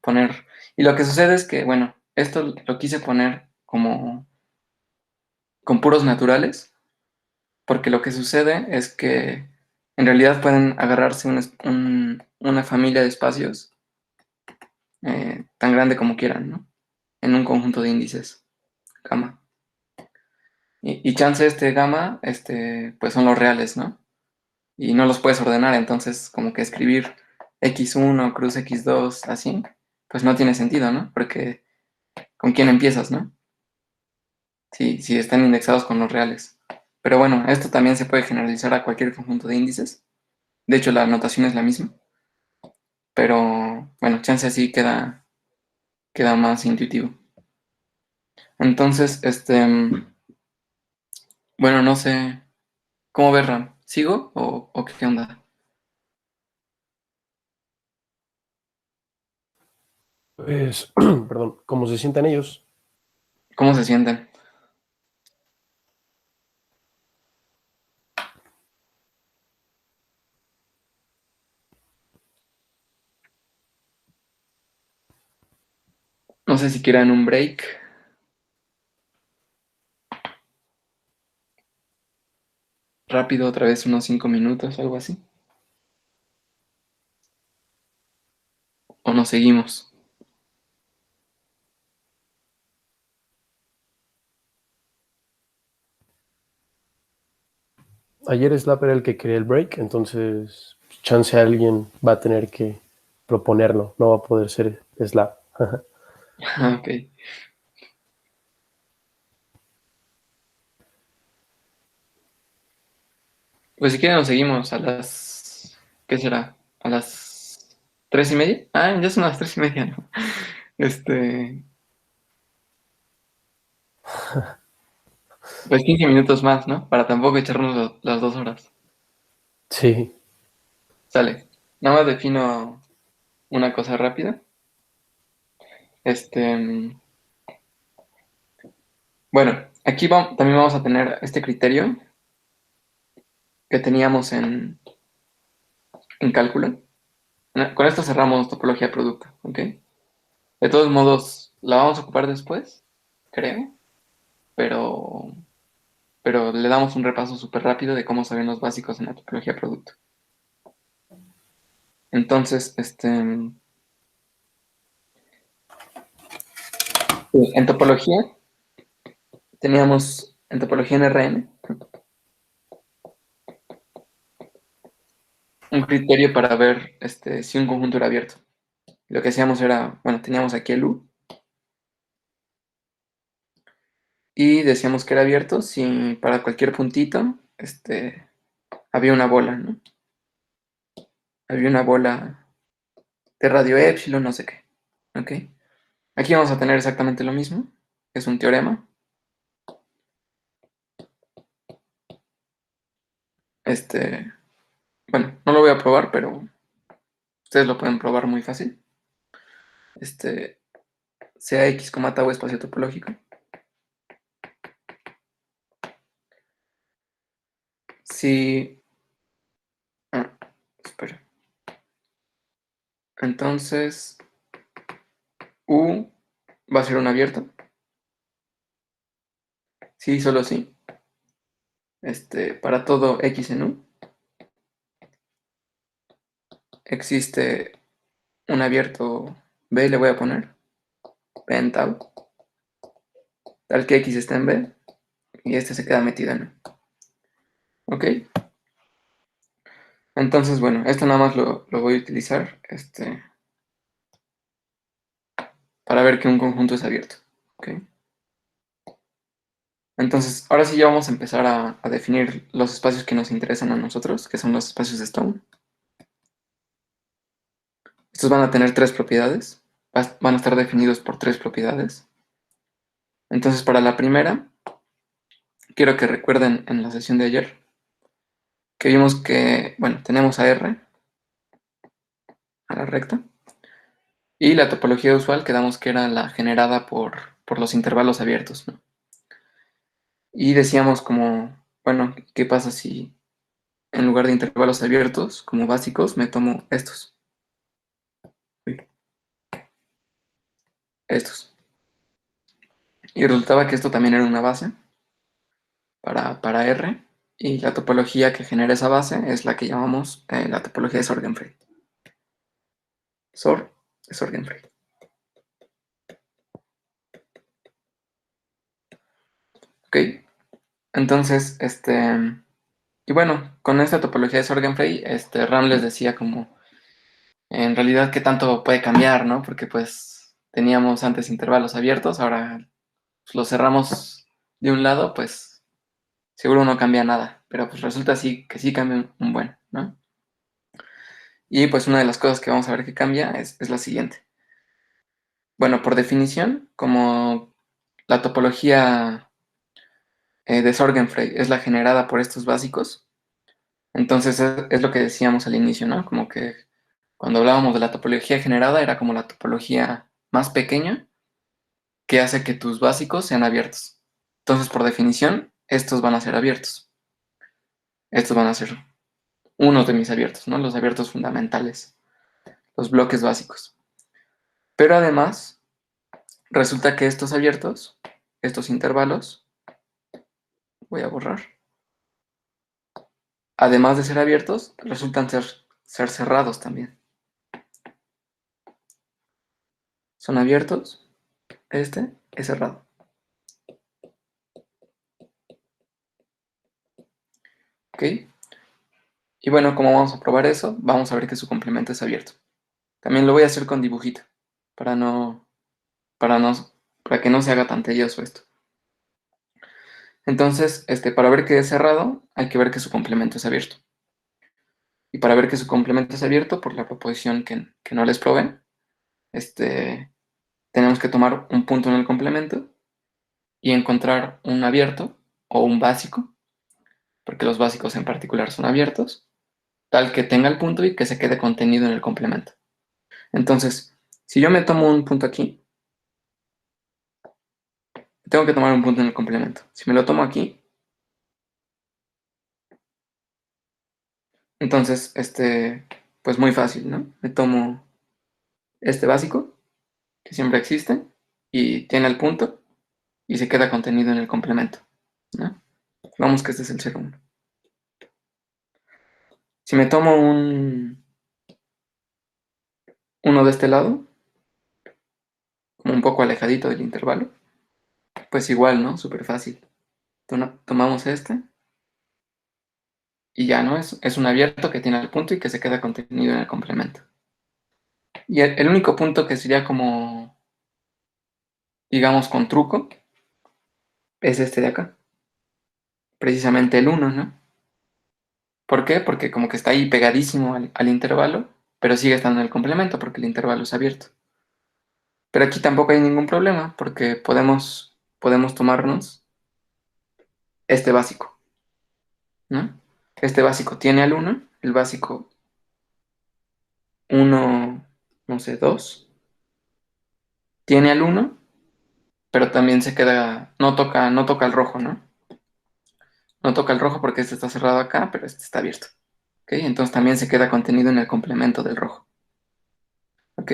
poner, y lo que sucede es que, bueno, esto lo quise poner como con puros naturales, porque lo que sucede es que en realidad pueden agarrarse una familia de espacios tan grande como quieran, ¿no? En un conjunto de índices, gamma. Y chance gamma, pues son los reales, ¿no? Y no los puedes ordenar, entonces como que escribir x1 cruz x2 así, pues no tiene sentido, ¿no? Porque ¿con quién empiezas, no? Si están indexados con los reales. Pero bueno, esto también se puede generalizar a cualquier conjunto de índices. De hecho, la notación es la misma. Pero bueno, chance así queda más intuitivo. Entonces, bueno, no sé. ¿Cómo ves, Ram? ¿Sigo o qué onda? Pues, perdón, ¿cómo se sientan ellos? ¿Cómo se sienten? No sé si quieran un break rápido, otra vez unos 5 minutos, algo así. O nos seguimos. Ayer Slap era el que quería el break, entonces chance alguien va a tener que proponerlo, no va a poder ser Slap. Ok. Pues si quieren nos seguimos a las... ¿Qué será? ¿A las 3:30? Ah, ya son las 3:30, ¿no? Este... Pues 15 minutos más, ¿no? Para tampoco echarnos las 2 horas. Sí, Sale. Nada más defino una cosa rápida. Este... Bueno, aquí también vamos a tener este criterio que teníamos en cálculo. Con esto cerramos topología de producto, ¿ok? De todos modos, la vamos a ocupar después, creo, pero, pero le damos un repaso súper rápido de cómo se ven los básicos en la topología de producto. Entonces, sí, en topología teníamos, en topología en RN, un criterio para ver si un conjunto era abierto. Lo que hacíamos era, bueno, teníamos aquí el U y decíamos que era abierto si para cualquier puntito había una bola, ¿no? Había una bola de radio epsilon, no sé qué. ¿Ok? Aquí vamos a tener exactamente lo mismo. Es un teorema. Este, bueno, no lo voy a probar, pero ustedes lo pueden probar muy fácil. Este, sea X, tau espacio topológico. Si, ah, espera. Entonces, U va a ser un abierto. Sí, solo sí. Para todo X en U, existe un abierto B, le voy a poner, B en tau, tal que X está en B y este se queda metido en U. ¿Ok? Entonces, bueno, esto nada más lo voy a utilizar para ver que un conjunto es abierto. ¿Ok? Entonces, ahora sí ya vamos a empezar a definir los espacios que nos interesan a nosotros, que son los espacios de Stone. Estos van a tener tres propiedades, van a estar definidos por tres propiedades. Entonces, para la primera, quiero que recuerden en la sesión de ayer que vimos que, bueno, tenemos a R, a la recta, y la topología usual quedamos que era la generada por los intervalos abiertos, ¿no? Y decíamos como, bueno, ¿qué pasa si en lugar de intervalos abiertos como básicos me tomo estos? Estos. Y resultaba que esto también era una base para R, y la topología que genera esa base es la que llamamos la topología de Sorgenfrey. SOR de Sorgenfrey. Ok, entonces, y bueno, con esta topología de Sorgenfrey, Ram les decía como, en realidad, qué tanto puede cambiar, ¿no? Porque pues teníamos antes intervalos abiertos, ahora los cerramos de un lado, pues seguro no cambia nada, pero pues resulta así que sí cambia un buen, ¿no? Y pues una de las cosas que vamos a ver que cambia es la siguiente. Bueno, por definición, como la topología de Sorgenfrey es la generada por estos básicos, entonces es lo que decíamos al inicio, ¿no? Como que cuando hablábamos de la topología generada era como la topología más pequeña que hace que tus básicos sean abiertos. Entonces, por definición, estos van a ser abiertos. Estos van a ser unos de mis abiertos, ¿no? Los abiertos fundamentales, los bloques básicos. Pero además, resulta que estos abiertos, estos intervalos, voy a borrar, además de ser abiertos, resultan ser cerrados también. Son abiertos, este es cerrado. ¿Ok? Y bueno, como vamos a probar eso, vamos a ver que su complemento es abierto. También lo voy a hacer con dibujito, para no, para no, para que no se haga tan tedioso esto. Entonces, para ver que es cerrado, hay que ver que su complemento es abierto. Y para ver que su complemento es abierto, por la proposición que no les probé, tenemos que tomar un punto en el complemento y encontrar un abierto o un básico, porque los básicos en particular son abiertos, tal que tenga el punto y que se quede contenido en el complemento. Entonces, si yo me tomo un punto aquí, tengo que tomar un punto en el complemento. Si me lo tomo aquí, entonces, pues muy fácil, ¿no? Me tomo este básico, que siempre existe, y tiene el punto, y se queda contenido en el complemento, ¿no? Vamos que este es el 0,1. Si me tomo uno de este lado, como un poco alejadito del intervalo, pues igual, ¿no? Súper fácil. Tomamos este y ya, ¿no? Es un abierto que tiene el punto y que se queda contenido en el complemento. Y el único punto que sería como, digamos, con truco, es este de acá. Precisamente el 1, ¿no? ¿Por qué? Porque como que está ahí pegadísimo al intervalo, pero sigue estando en el complemento porque el intervalo es abierto. Pero aquí tampoco hay ningún problema porque podemos tomarnos este básico, ¿no? Este básico tiene al 1, el básico 1, no sé, 2, tiene al 1, pero también se queda, no toca el rojo, ¿no? No toca el rojo porque este está cerrado acá, pero este está abierto. ¿Ok? Entonces también se queda contenido en el complemento del rojo. ¿Ok?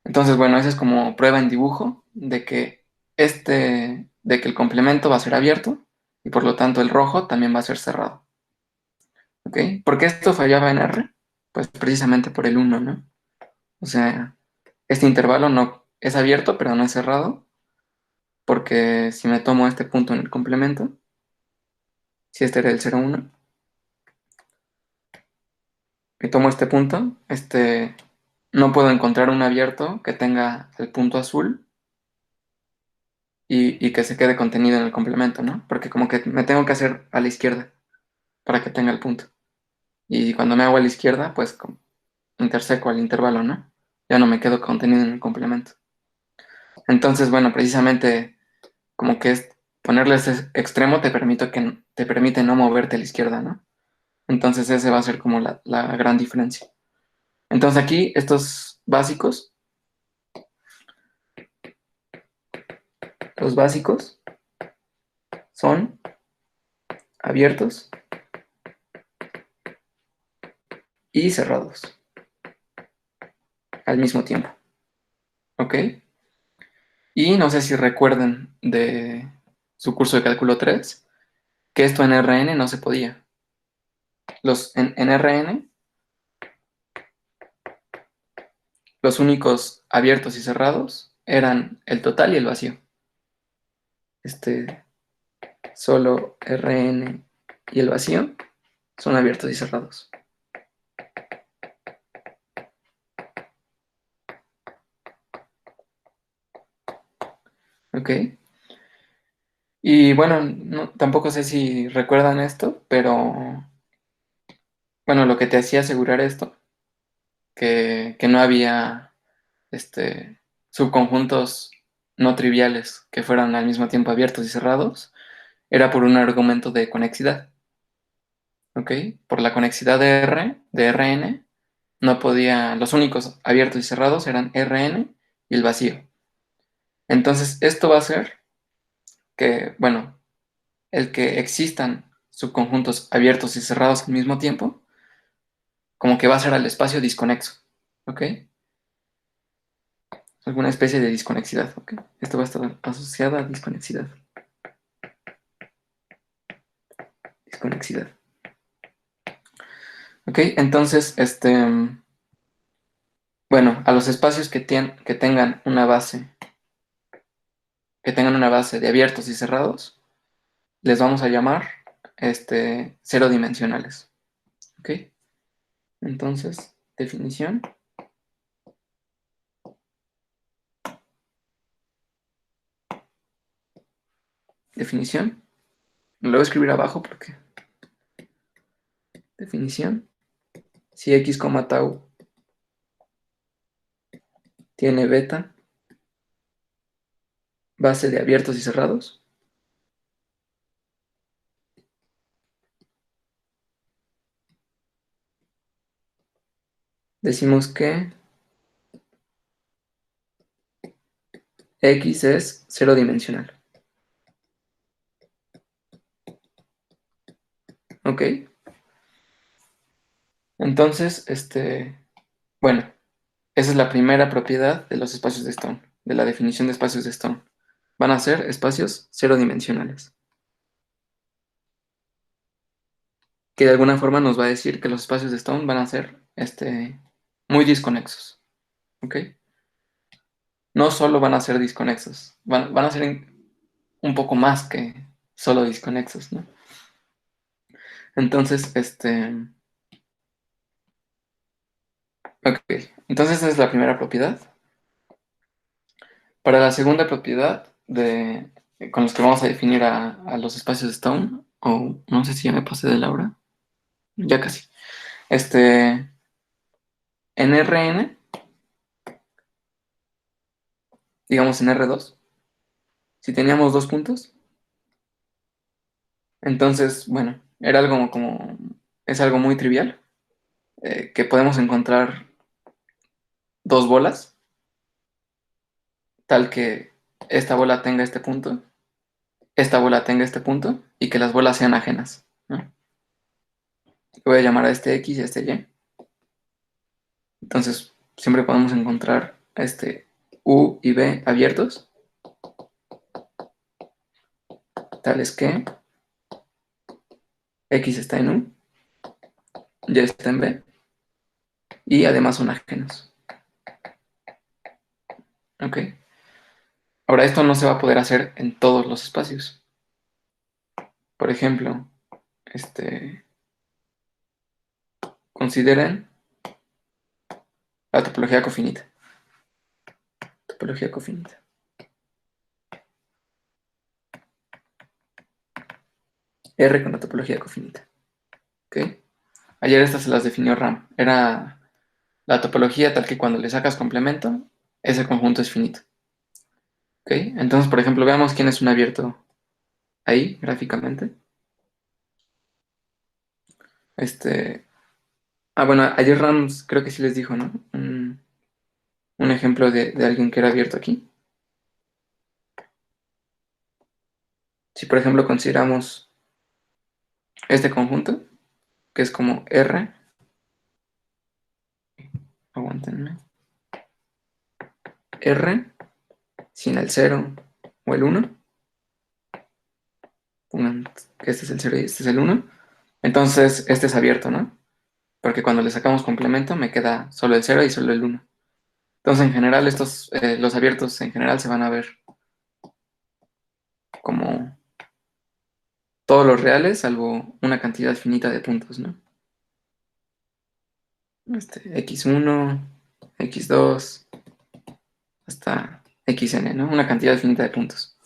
Entonces, bueno, esa es como prueba en dibujo de que el complemento va a ser abierto y por lo tanto el rojo también va a ser cerrado. ¿Ok? ¿Por qué esto fallaba en R? Pues precisamente por el 1, ¿no? O sea, este intervalo no es abierto, pero no es cerrado, porque si me tomo este punto en el complemento, si este era el 0,1, me tomo este punto, no puedo encontrar un abierto que tenga el punto azul y que se quede contenido en el complemento, ¿no? Porque como que me tengo que hacer a la izquierda para que tenga el punto. Y cuando me hago a la izquierda, pues interseco al intervalo, ¿no? Ya no me quedo contenido en el complemento. Entonces, bueno, precisamente como que ponerle ese extremo te permite no moverte a la izquierda, ¿no? Entonces ese va a ser como la gran diferencia. Entonces aquí estos básicos, los básicos son abiertos y cerrados al mismo tiempo, ¿ok? Y no sé si recuerdan de su curso de cálculo 3 que esto en Rn no se podía. En Rn, los únicos abiertos y cerrados eran el total y el vacío. Solo Rn y el vacío son abiertos y cerrados. ¿Ok? Y bueno, tampoco sé si recuerdan esto, pero bueno, lo que te hacía asegurar esto, que no había subconjuntos no triviales que fueran al mismo tiempo abiertos y cerrados, era por un argumento de conexidad. ¿Ok? Por la conexidad de Rn, los únicos abiertos y cerrados eran Rn y el vacío. Entonces, esto va a hacer que, bueno, el que existan subconjuntos abiertos y cerrados al mismo tiempo, como que va a ser al espacio disconexo, ¿ok? Alguna especie de disconexidad, ¿ok? Esto va a estar asociado a disconexidad. Disconexidad. ¿Ok? Entonces, bueno, a los espacios que tengan una base, de abiertos y cerrados, les vamos a llamar, cero dimensionales, ¿ok? Entonces, definición. Definición. Lo voy a escribir abajo porque. Definición. Si x, tau tiene beta, base de abiertos y cerrados, decimos que x es cero dimensional. ¿Ok? Entonces, bueno, esa es la primera propiedad de los espacios de Stone, de la definición de espacios de Stone. Van a ser espacios cero dimensionales. Que de alguna forma nos va a decir que los espacios de Stone van a ser muy disconexos. ¿Ok? No solo van a ser disconexos, van a ser un poco más que solo disconexos, ¿no? Entonces, ok. Entonces esa es la primera propiedad. Para la segunda propiedad con los que vamos a definir a los espacios de Stone, o no sé si ya me pasé de la hora, ya casi. En Rn, digamos en R2, si teníamos dos puntos, entonces, bueno, era algo es algo muy trivial, que podemos encontrar dos bolas, tal que esta bola tenga este punto, esta bola tenga este punto, y que las bolas sean ajenas, ¿no? Voy a llamar a este X y a este Y. Entonces, siempre podemos encontrar U y B abiertos, tales que X está en U, Y está en B, y además son ajenos. ¿Ok? Ahora, esto no se va a poder hacer en todos los espacios. Por ejemplo, consideren la topología cofinita. Topología cofinita. R con la topología cofinita. ¿Ok? Ayer estas se las definió Ram. Era la topología tal que cuando le sacas complemento, ese conjunto es finito. ¿Ok? Entonces, por ejemplo, veamos quién es un abierto ahí, gráficamente. Bueno, ayer Rams creo que sí les dijo, ¿no? Un ejemplo de alguien que era abierto aquí. Si, por ejemplo, consideramos este conjunto, que es como R, aguántenme, R sin el 0 o el 1, pongan que este es el 0 y este es el 1, entonces este es abierto, ¿no? Porque cuando le sacamos complemento me queda solo el 0 y solo el 1. Entonces, en general, los abiertos en general se van a ver como todos los reales, salvo una cantidad finita de puntos, ¿no? X1, X2, hasta XN, ¿no? Una cantidad finita de puntos.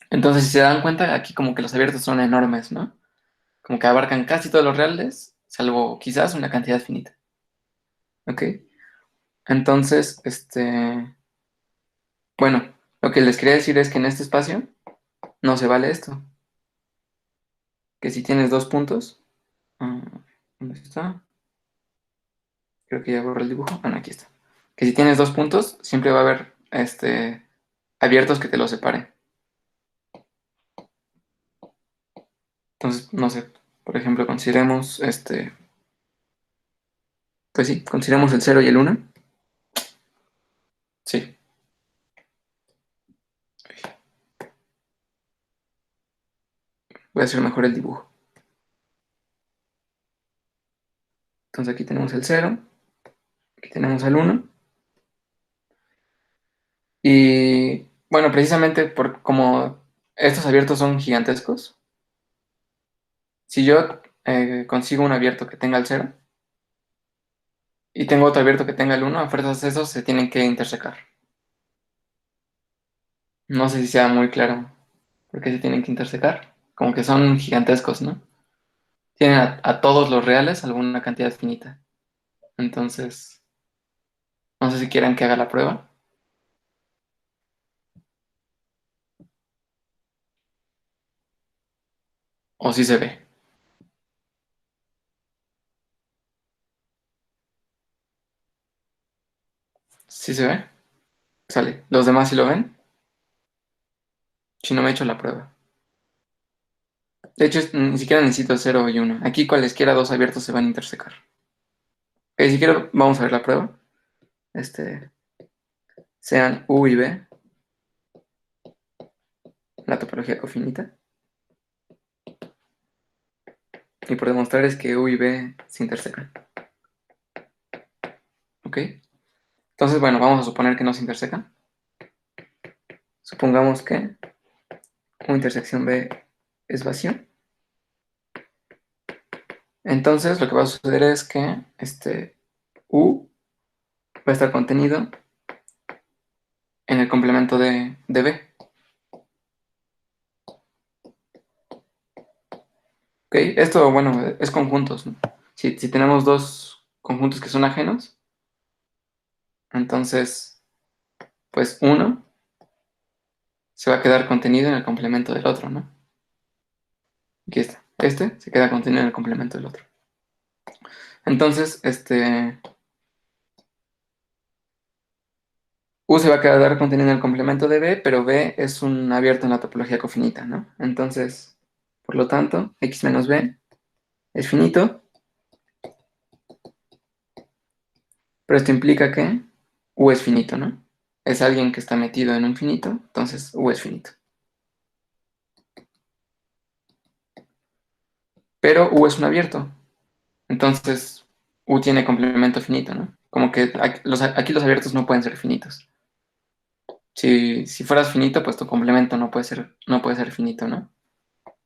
Entonces, si se dan cuenta, aquí como que los abiertos son enormes, ¿no? Como que abarcan casi todos los reales, salvo quizás una cantidad finita. ¿Ok? Entonces, bueno, lo que les quería decir es que en este espacio no se vale esto. Que si tienes dos puntos, ¿dónde está? Creo que ya borré el dibujo. Aquí está. que si tienes 2 puntos, siempre va a haber abiertos que te los separen. Entonces, no sé, por ejemplo, consideremos pues sí, consideremos el 0 y el 1. Sí. Voy a hacer mejor el dibujo. Entonces aquí tenemos el 0, aquí tenemos el 1. Y bueno, precisamente por como estos abiertos son gigantescos, si yo consigo un abierto que tenga el 0 y tengo otro abierto que tenga el 1, a fuerzas esos se tienen que intersecar. No sé si sea muy claro por qué se tienen que intersecar. Como que son gigantescos, ¿no? Tienen a todos los reales alguna cantidad finita. Entonces, no sé si quieran que haga la prueba o si se ve. ¿Sí se ve? Sale. ¿Los demás sí lo ven? Si no me he hecho la prueba. De hecho, ni siquiera necesito 0 y 1. Aquí cualesquiera dos abiertos se van a intersecar. Si quiero, vamos a ver la prueba. Sean U y B, la topología cofinita. Y por demostrar es que U y B se intersecan. ¿Ok? Entonces, bueno, vamos a suponer que no se intersecan. Supongamos que U intersección B es vacío. Entonces, lo que va a suceder es que U va a estar contenido en el complemento de B. ¿Ok? Esto, bueno, es conjuntos, ¿no? Si tenemos dos conjuntos que son ajenos, entonces, pues uno se va a quedar contenido en el complemento del otro, ¿no? Aquí está. Este se queda contenido en el complemento del otro. Entonces, U se va a quedar contenido en el complemento de B, pero B es un abierto en la topología cofinita, ¿no? Entonces, por lo tanto, X menos B es finito, pero esto implica que U es finito, ¿no? Es alguien que está metido en un finito, entonces U es finito. Pero U es un abierto, entonces U tiene complemento finito, ¿no? Como que aquí los abiertos no pueden ser finitos. Si fueras finito, pues tu complemento no puede ser finito, ¿no?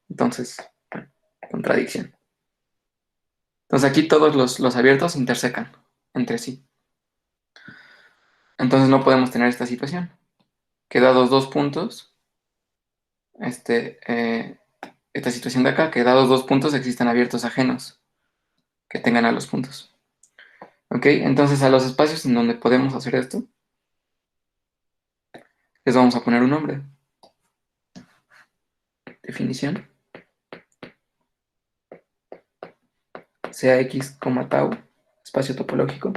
Entonces, bueno, contradicción. Entonces aquí todos los abiertos se intersecan entre sí. Entonces no podemos tener esta situación. Que dados dos puntos, esta situación de acá, que dados dos puntos existen abiertos ajenos que tengan a los puntos. ¿Ok? Entonces a los espacios en donde podemos hacer esto, les vamos a poner un nombre. Definición. Sea X, tau, espacio topológico.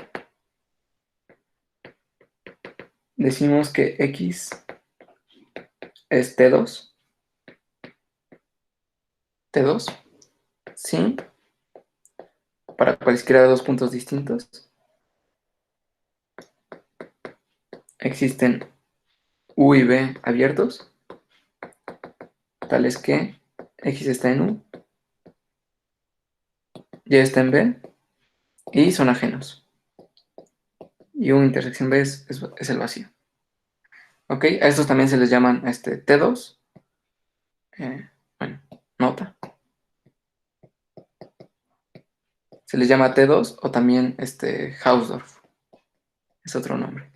Decimos que X es T2. T2, sí, para cualesquiera de dos puntos distintos. Existen U y B abiertos, tales que X está en U, Y está en B, y son ajenos. Y U intersección B es el vacío. ¿Ok? A estos también se les llaman T2. Bueno, nota. Se les llama T2 o también Hausdorff. Es otro nombre.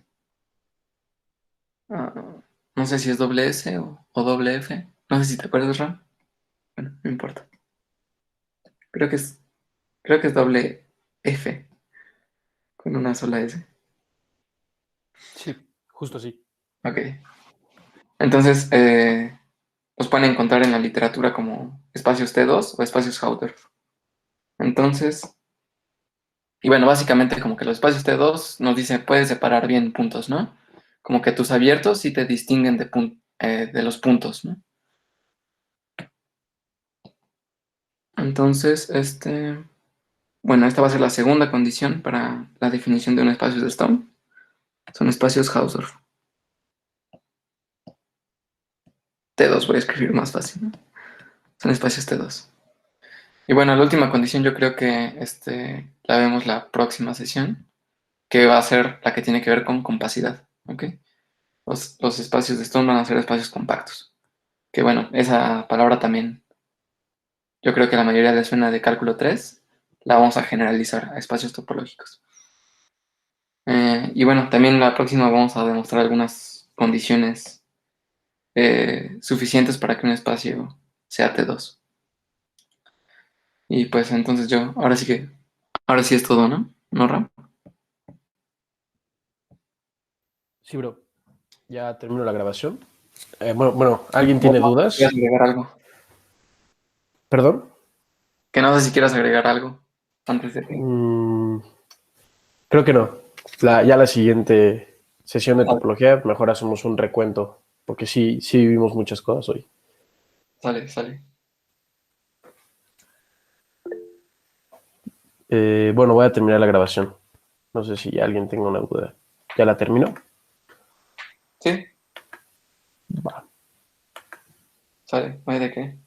No sé si es doble S o doble F. No sé si te acuerdas, Ram. Bueno, no importa. Creo que es, creo que es doble F con una sola S. Sí, justo así. Ok. Entonces, los pueden encontrar en la literatura como espacios T2 o espacios Hausdorff. Entonces, Y bueno, básicamente como que los espacios T2 nos dice, puedes separar bien puntos, ¿no? Como que tus abiertos sí te distinguen de los puntos, ¿no? Entonces, bueno, esta va a ser la segunda condición para la definición de un espacio de Stone. Son espacios Hausdorff. T2 voy a escribir más fácil, ¿no? Son espacios T2. Y bueno, la última condición yo creo que la vemos la próxima sesión, que va a ser la que tiene que ver con compacidad, ¿ok? Los espacios de Stone van a ser espacios compactos. Que bueno, esa palabra también, yo creo que a la mayoría le suena de cálculo 3, la vamos a generalizar a espacios topológicos. Y bueno, también la próxima vamos a demostrar algunas condiciones suficientes para que un espacio sea T2. Y pues entonces ahora sí es todo, ¿no? ¿No, Ram? Sí, bro. Ya termino la grabación. Bueno, ¿alguien No tiene sé si quieres dudas? agregar algo. ¿Perdón? Que no sé si quieras agregar algo antes de que... Mm, creo que no. Ya la siguiente sesión de Vale, topología, mejor hacemos un recuento, porque sí vivimos muchas cosas hoy. sale, sale. Bueno, voy a terminar la grabación. No sé si alguien tenga una duda. ¿Ya la terminó? Sí, Va. sale, no hay de qué.